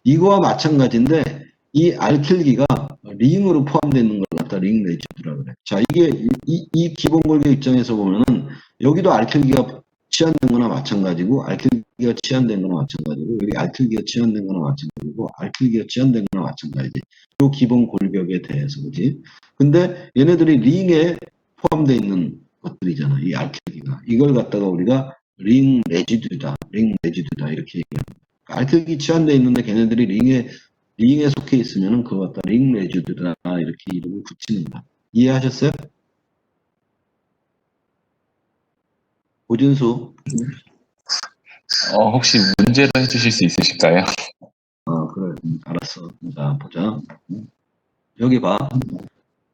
이거와 마찬가지인데 이 알킬기가 링으로 포함되어 있는 걸 갖다 링 레지드라고 그래. 자, 이게 이 기본 골격 입장에서 보면은 여기도 알킬기가 치환된 거나 마찬가지고 알킬기가 치환된 거나 마찬가지고 여기 알킬기가 치환된 거나 마찬가지고 알킬기가 치환된 거나 마찬가지지. 요 기본 골격에 대해서 그지. 근데 얘네들이 링에 포함되어 있는 것들이잖아. 이 알킬기가. 이걸 갖다가 우리가 링 레지드다. 링 레지드다 이렇게 얘기합니다. 알킬기 치환되어 있는데 걔네들이 링에 속해 있으면은 그거 갖다 링 레지드다 이렇게 이름을 붙이는 거야. 이해하셨어요? 고진수. 혹시 문제를 해주실 수 있으실까요? 그래. 알았어. 자, 보자. 여기 봐.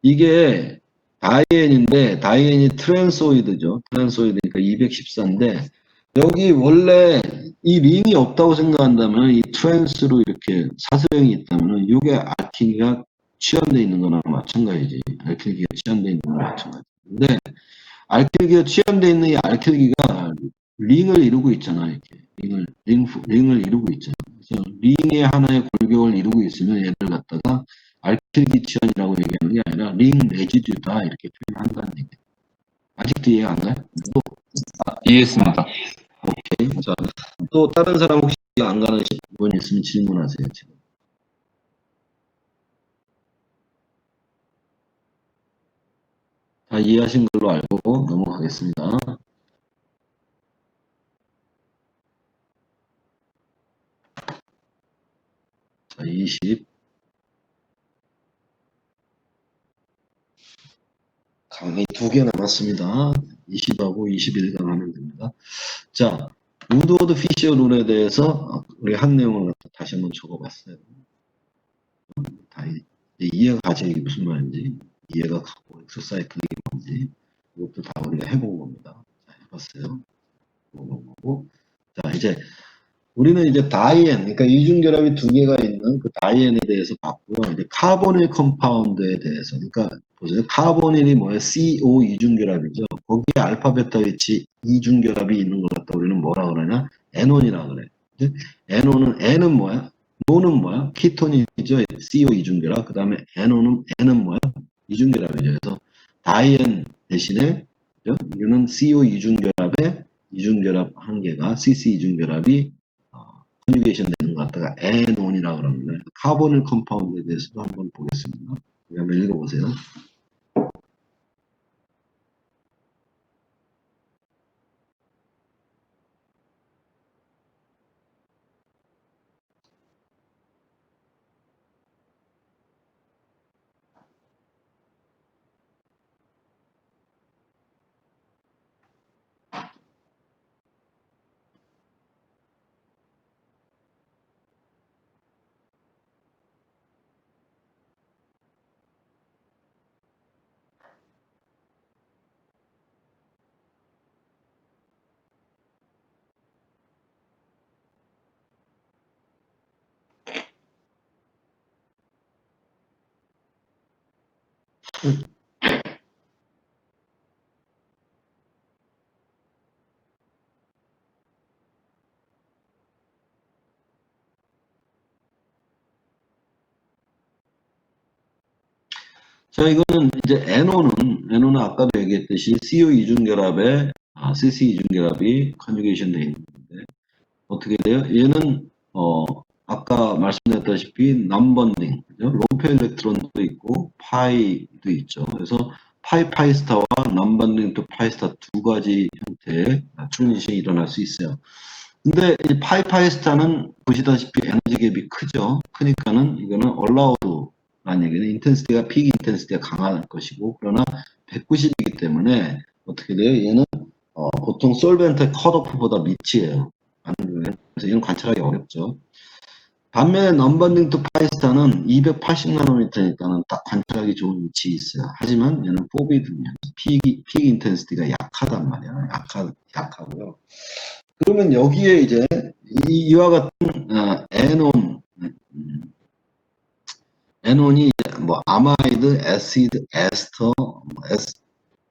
이게 다이앤인데, 다이앤이 트랜소이드죠. 트랜소이드니까 214인데, 여기 원래 이 링이 없다고 생각한다면, 이 트랜스로 이렇게 사슬형이 있다면, 이게 알키기가 치환되어 있는 거나 마찬가지지. 알키기가 치환되어 있는 거나 마찬가지. 근데, 알킬기가 치환되어 있는 이 알킬기가 링을 이루고 있잖아. 이렇게. 링을 이루고 있잖아. 그래서 링의 하나의 골격을 이루고 있으면 얘를 갖다가 알킬기 치환이라고 얘기하는 게 아니라 링 레지듀다 이렇게 표현한다는 얘기야. 아직도 이해가 안 가요? 이해했습니다. 오케이. 자, 또 다른 사람 혹시 이해 안 가는 분 있으면 질문하세요. 지금. 다 이해하신 걸로 알고 넘어가겠습니다. 자, 20. 강의 2개 남았습니다. 20하고 21강 하면 됩니다. 자, 우드워드 피셔 룰에 대해서 우리 한 내용을 다시 한번 적어봤어요. 다 이해가 가지 이게 무슨 말인지, 이해가 가고 엑소사이클이 뭔지 이것도 다 우리가 해본 겁니다. 자, 해봤어요. 보고. 자, 이제 우리는 이제 다이앤, 그러니까 이중결합이 두 개가 있는 그 다이앤에 대해서 봤고요. 이제 카보닐 컴파운드에 대해서, 그러니까 보세요. 카보닐이 뭐예요? CO 이중결합이죠. 거기에 알파, 베타 위치 이중결합이 있는 걸 갖다 우리는 뭐라 그러냐? 에논이라 그래. 에논은 N은 뭐야? 노는 뭐야? 키토닌이죠. CO 이중결합. 그 다음에 N은 뭐야? 이중결합이죠. 그래서 다이앤 대신에 이거는 CO 이중결합의 이중결합 한 개가 CC 이중결합이 컨주게이션 되는 것 같다가 에논이라고 그럽니다. 카보닐 컴파운드에 대해서도 한번 보겠습니다. 한번 읽어보세요. 자, 이거는 이제 에논은 아까도 얘기했듯이 CO 이중결합에 CC 이중결합이 컨주게이션 되어 있는데 어떻게 돼요? 얘는 아까 말씀드렸다시피 남번딩, 그죠? 로페 일렉트론도 있고 파이도 있죠. 그래서 파이스타와 남번딩 또 파이스타 두 가지 형태의 트랜지션이 일어날 수 있어요. 근데 이 파이스타는 보시다시피 에너지 갭이 크죠. 크니까는 이거는 allowed라는 얘기는 인텐시티가 픽 인텐시티가 강할 것이고 그러나 190이기 때문에 어떻게 돼요? 얘는 보통 솔벤트 컷오프보다 밑이에요. 그래서 이건 관찰하기 어렵죠. 반면에 넘버링2 파이스타는 280나노미터니까는 딱 관찰하기 좋은 위치에 있어요. 하지만 얘는 포비드면 픽 인텐시티가 약하단 말이야. 약하고요. 그러면 여기에 이제 이와 같은 에논이 뭐 아마이드, 애시드, 에스터,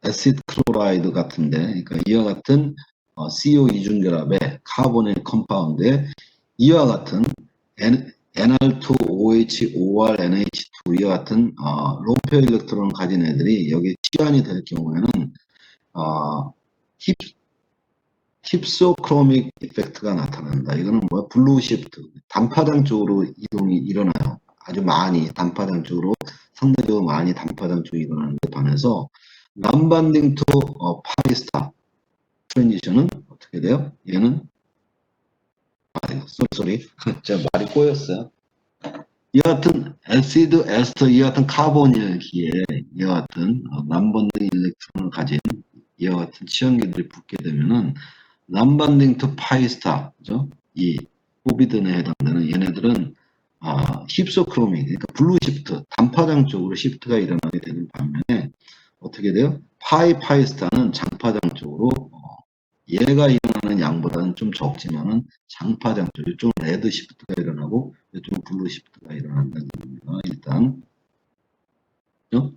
애시드 클로라이드 같은데, 그러니까 이와 같은 CO 이중결합의 카보닐 컴파운드에 이와 같은 NR2OH, OR, NH2 이와 같은 롬페 일렉트론을 가진 애들이 여기에 치환이 될 경우에는 힙소크로믹 이펙트가 나타난다. 이거는 뭐야? 블루 시프트. 단파장 쪽으로 이동이 일어나요. 아주 많이 단파장 쪽으로 상대적으로 많이 단파장 쪽으로 일어나는 데 반해서 남반딩 투 파리스타 트랜지션은 어떻게 돼요? 얘는 쏘리 제가 말이 꼬였어요. 이와 같은 애시드, 에스터, 이와 같은 카보닐기에 이와 같은 남반딩 일렉트론을 가진 이와 같은 치연기들이 붙게 되면은 남반딩 투 파이스타, 그죠? 이 포비든에 해당되는 얘네들은 힙소크로믹, 그러니까 블루 시프트, 단파장 쪽으로 시프트가 일어나게 되는 반면에 어떻게 돼요? 파이스타는 장파장 쪽으로 얘가 일어나는 양보다는 좀 적지만은 장파장 쪽, 이쪽은 레드 시프트가 일어나고 이쪽은 블루 시프트가 일어난다는 겁니다. 일단 그죠?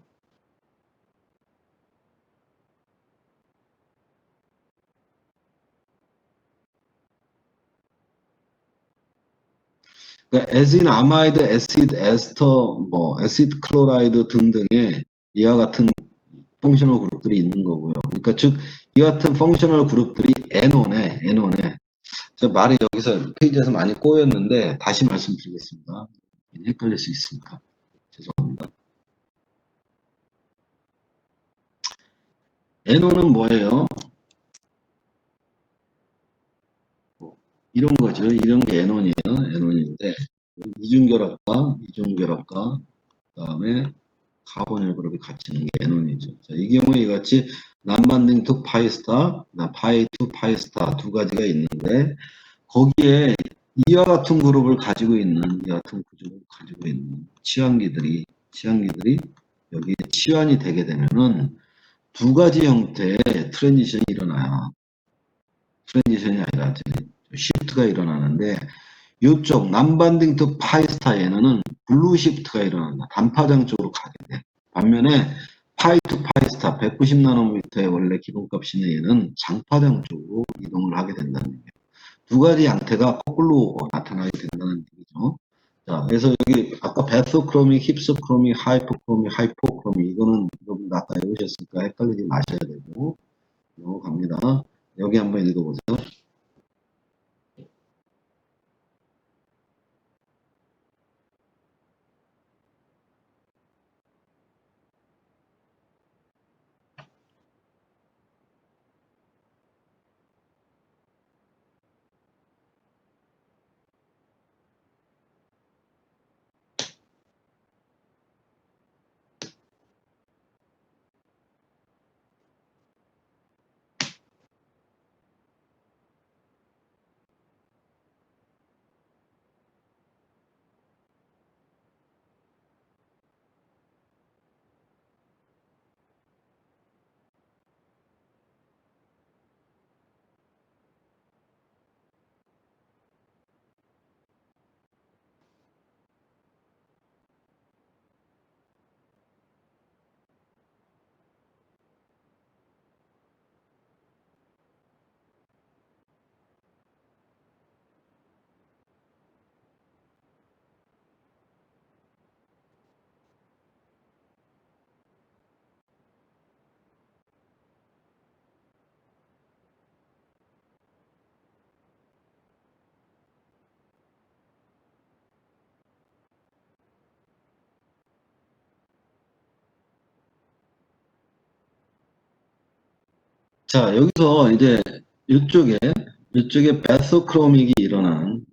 그러니까 에진, 아마이드, 애시드, 에스터, 뭐 애시드 클로라이드 등등의 이와 같은 펑셔널 그룹들이 있는 거고요. 그러니까 즉 이 같은 펑셔널 그룹들이 N1에 저 말이 여기서 페이지에서 많이 꼬였는데 다시 말씀드리겠습니다. 헷갈릴 수 있으니까 죄송합니다. N1은 뭐예요? 이런 거죠. 이런 게 N1이에요. N1인데 이중결합과 그다음에 카본일 그룹이 같이 있는 게 N1이죠. 자, 이 경우에 이같이 남반딩 투 파이스타, 파이 투 파이스타 두 가지가 있는데 거기에 이와 같은 그룹을 가지고 있는 이와 같은 구조를 가지고 있는 치환기들이 여기에 치환이 되게 되면은 두 가지 형태의 트랜지션이 일어나요. 트랜지션이 아니라 시프트가 일어나는데 이쪽 남반딩 투 파이스타에는 블루 시프트가 일어난다. 단파장 쪽으로 가게 돼. 반면에 파이 투 파이스타 190나노미터의 원래 기본값인 얘는 장파장 쪽으로 이동을 하게 된다는 얘기예요. 두 가지 양태가 거꾸로 나타나게 된다는 얘기죠. 자, 그래서 여기 아까 베소크로믹, 힙소크로믹, 하이포크로믹 이거는 여러분 아까 외우셨으니까 헷갈리지 마셔야 되고 넘어갑니다. 여기 한번 읽어보세요. 자, 여기서 이제 이쪽에 베소크로믹이 일어나는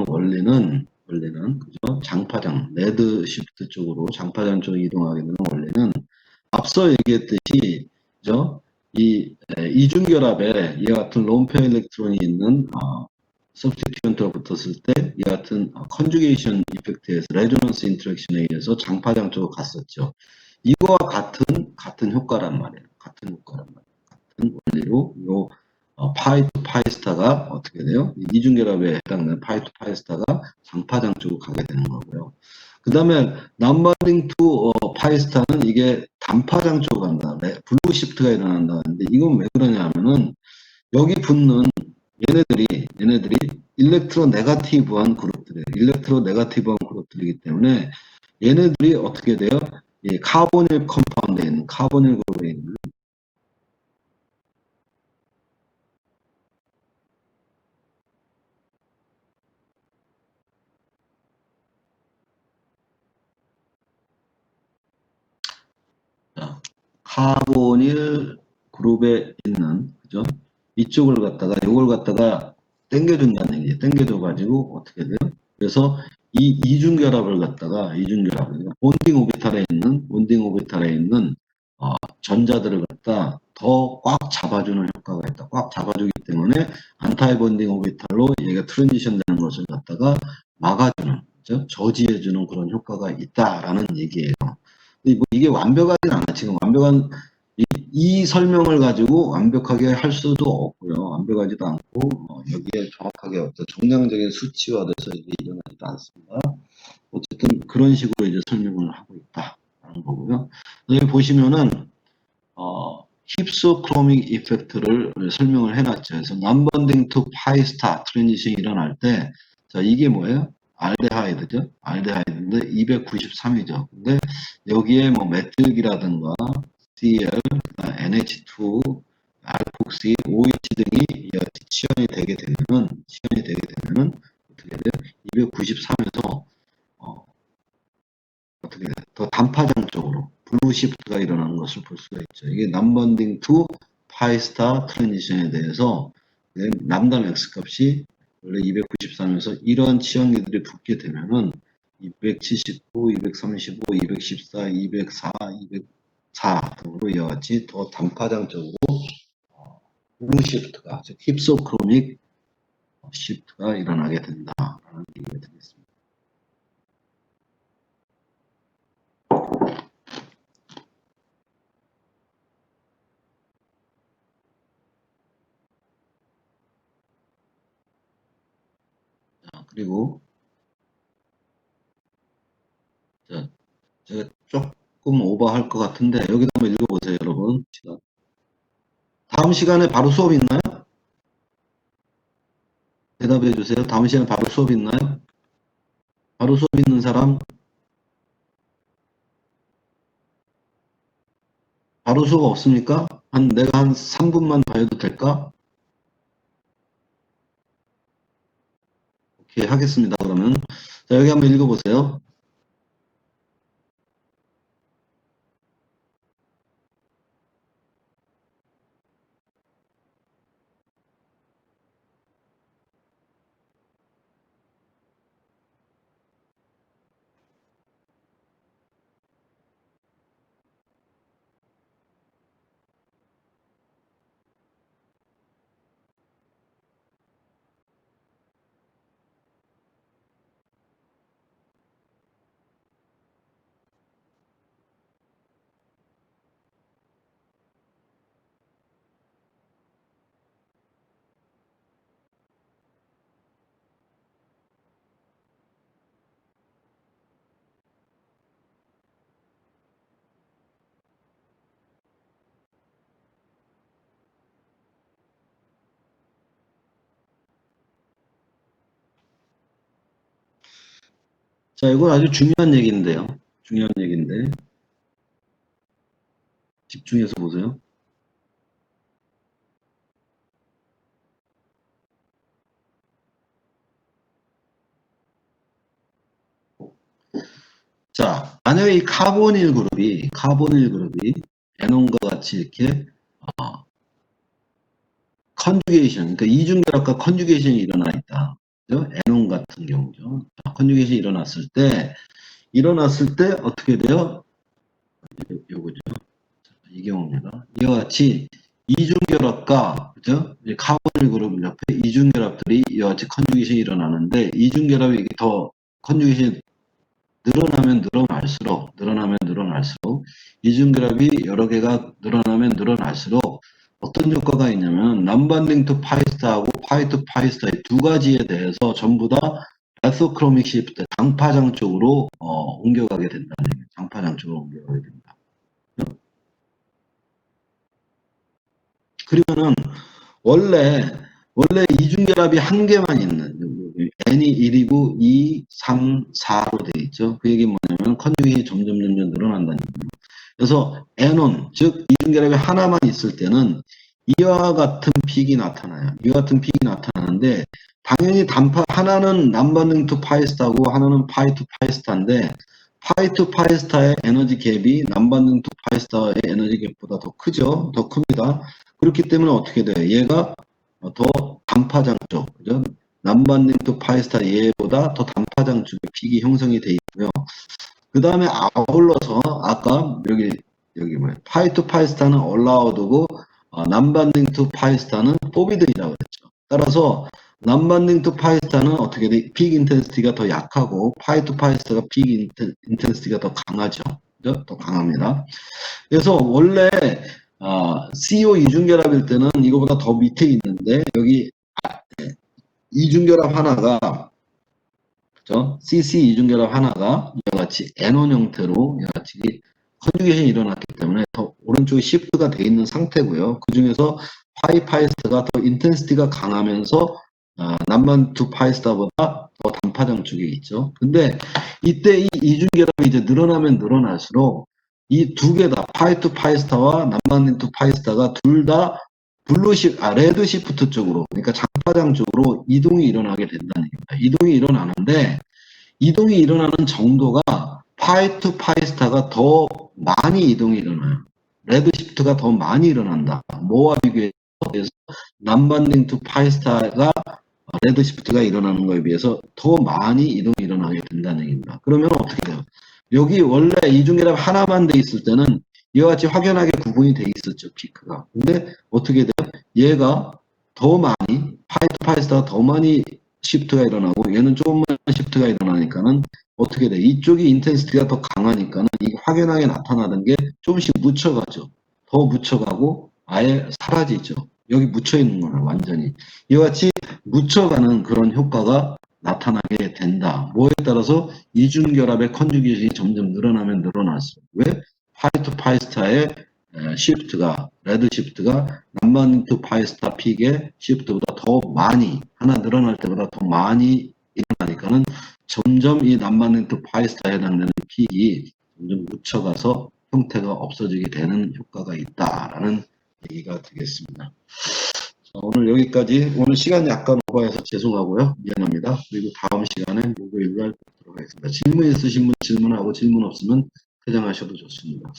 원리는 그죠? 장파장, 레드 시프트 쪽으로 장파장 쪽으로 이동하게 되는 원리는 앞서 얘기했듯이 그죠? 이 이중결합에 이와 같은 롬페 일렉트론이 있는 substituent가 붙었을 때 이 같은 컨주게이션 이펙트에서 레조넌스 인터랙션에 의해서 장파장 쪽으로 갔었죠. 이거와 같은 효과란 말이에요. 같은 효과란 말이에요. 같은 원리로 요 파이 투 파이스타가 어떻게 돼요? 이중결합에 해당되는 파이 투 파이스타가 장파장 쪽으로 가게 되는 거고요. 그 다음에 남바딩 투 파이스타는 이게 단파장 쪽으로 간다. 블루 시프트가 일어난다는데 이건 왜 그러냐면은 여기 붙는 얘네들이 일렉트로 네가티브한 그룹들이에요. 일렉트로 네가티브한 그룹들이기 때문에 얘네들이 어떻게 돼요? 이 카보닐 컴파운드에 있는 카보닐 그룹에 있는 자, 카보닐 그룹에 있는 그죠? 이쪽을 갖다가 이걸 갖다가 당겨준다는 얘기예요. 당겨줘 가지고 어떻게 돼요? 그래서 이 이중결합을 갖다가 이중결합을 본딩 오비탈에 있는 전자들을 갖다 더 꽉 잡아주는 효과가 있다. 꽉 잡아주기 때문에 안타이 본딩 오비탈로 얘가 트랜지션 되는 것을 갖다가 막아주는, 그죠? 저지해주는 그런 효과가 있다라는 얘기예요. 근데 뭐 이게 완벽하진 않아. 지금 완벽한 이 설명을 가지고 완벽하게 할 수도 없고요. 완벽하지도 않고 여기에 정확하게 어떤 정량적인 수치화돼서 이게 일어나지도 않습니다. 어쨌든 그런 식으로 이제 설명을 하고 있다라는 거고요. 여기 보시면은 힙소크로믹 이펙트를 설명을 해놨죠. 그래서 non-bonding to pi star 트랜지션이 일어날 때, 자, 이게 뭐예요? 알데하이드죠? 알데하이드인데 293이죠. 근데 여기에 뭐 메틸기라든가 Cl, NH2, 알폭시, OH 등이 치연이 되게 되면은 어떻게 돼요? 293에서 어떻게 돼요? 더 단파장 쪽으로 블루 시프트가 일어나는 것을 볼 수가 있죠. 이게 남번딩 투 파이스타 트랜지션에 대해서 남담 X 값이 원래 293에서 이런 치연기들이 붙게 되면은 279, 235, 214, 204, 204 등으로 이와 같이 더 단파장 쪽으로 블루 시프트가, 즉 힙소크로믹 시프트가 일어나게 된다라는 얘기가 되겠습니다. 자, 그리고 자, 제가 조금 오버할 것 같은데 여기다 한번 읽어보세요, 여러분. 다음 시간에 바로 수업 있나요? 대답해 주세요. 다음 시간에 바로 수업 있나요? 바로 수업 있는 사람? 바로 수업 없습니까? 내가 한 3분만 더 해도 될까? 오케이, 하겠습니다. 그러면. 자, 여기 한번 읽어보세요. 자, 이건 아주 중요한 얘기인데요. 중요한 얘기인데 집중해서 보세요. 자, 만약에 이 카보닐 그룹이 에논과 같이 이렇게 컨주게이션, 그러니까 이중결합과 컨주게이션이 일어나 있다. 그죠? 에논 같은 경우죠. 컨주게이션이 일어났을 때 어떻게 돼요? 요거죠. 이 경우입니다. 이와 같이 이중결합과 그죠? 카본을 그룹 옆에 이중결합들이 이와 같이 컨주게이션이 일어나는데 이중결합이 더 컨주게이션이 늘어나면 늘어날수록 이중결합이 여러 개가 늘어날수록 어떤 효과가 있냐면 남반딩 투 파이스타하고 파이 투 파이스타의 두 가지에 대해서 전부 다 에소크로믹 시프트 장파장 쪽으로 옮겨가게 된다는 얘기예요. 장파장 쪽으로 옮겨가게 된다. 그러면은 원래 이중결합이 한 개만 있는 n이 1이고 2, 3, 4로 되어 있죠. 그 얘기 뭐냐면 컨주게이션이 점점 늘어난다는 얘기예요. 그래서 N1 즉 이중결합이 하나만 있을 때는 이와 같은 픽이 나타나요. 이와 같은 픽이 나타나는데 당연히 단파 하나는 남반등 투 파이스타고 하나는 파이 투 파이스타인데 파이 투 파이스타의 에너지 갭이 남반등 투 파이스타의 에너지 갭보다 더 크죠. 더 큽니다. 그렇기 때문에 어떻게 돼요? 얘가 더 단파장 쪽, 그죠? 남반등 투 파이스타 얘보다 더 단파장 쪽에 픽이 형성이 되어 있고요. 그 다음에 아울러서 아까 여기 뭐예요? 파이 투 파이스타는 allowed고 남반딩 투 파이스타는 forbidd이라고 그랬죠. 따라서 남반딩 투 파이스타는 어떻게 돼? 픽 인텐시티가 더 약하고 파이 투 파이스타가 픽 인텐시티가 더 강하죠. 그죠? 더 강합니다. 그래서 원래 CO 이중결합일 때는 이거보다 더 밑에 있는데 여기 이중결합 하나가 그죠? CC 이중결합 하나가 이와 같이 N1 형태로 이와 같이 컨주게이션이 일어났기 때문에 더 오른쪽에 시프트가 되어 있는 상태고요. 그 중에서 파이 파이스타가 더 인텐시티가 강하면서 남반 투 파이스타보다 더 단파장 쪽에 있죠. 근데 이때 이 이중결합이 이제 늘어날수록 이 두 개 다 파이 투 파이스타와 남반 투 파이스타가 둘 다 레드 시프트 쪽으로, 그러니까 장파장 쪽으로 이동이 일어나게 된다는 얘기입니다. 이동이 일어나는 정도가 파이 투 파이스타가 더 많이 이동이 일어나요. 레드 시프트가 더 많이 일어난다. 뭐와 비교해서 남반딩 투 파이스타가 레드 시프트가 일어나는 거에 비해서 더 많이 이동이 일어나게 된다는 얘기입니다. 그러면 어떻게 돼요? 여기 원래 이중결합 하나만 돼 있을 때는 이와 같이 확연하게 구분이 돼 있었죠, 피크가. 근데 어떻게 돼요? 얘가 더 많이, 파이 투 파이스타가 더 많이 시프트가 일어나고 얘는 조금만 시프트가 일어나니까는 어떻게 돼? 이쪽이 인텐시티가 더 강하니까는 이게 확연하게 나타나는 게 조금씩 묻혀가죠. 더 묻혀가고 아예 사라지죠. 여기 묻혀 있는 거는 완전히. 이와 같이 묻혀가는 그런 효과가 나타나게 된다. 뭐에 따라서 이중결합의 컨주게이션이 점점 늘어날수록. 왜? 파이 투 파이스타의 시프트가, 레드 시프트가 남반 투 파이스타 픽의 시프트보다 더 많이, 하나 늘어날 때보다 더 많이 일어나니까는 점점 이 남반 투 파이스타에 해당되는 픽이 점점 묻혀가서 형태가 없어지게 되는 효과가 있다라는 얘기가 되겠습니다. 자, 오늘 여기까지. 오늘 시간이 약간 오버해서 죄송하고요. 미안합니다. 그리고 다음 시간에 목요일날 뵙도록 하겠습니다. 질문 있으신 분 질문하고 질문 없으면 퇴장하셔도 좋습니다.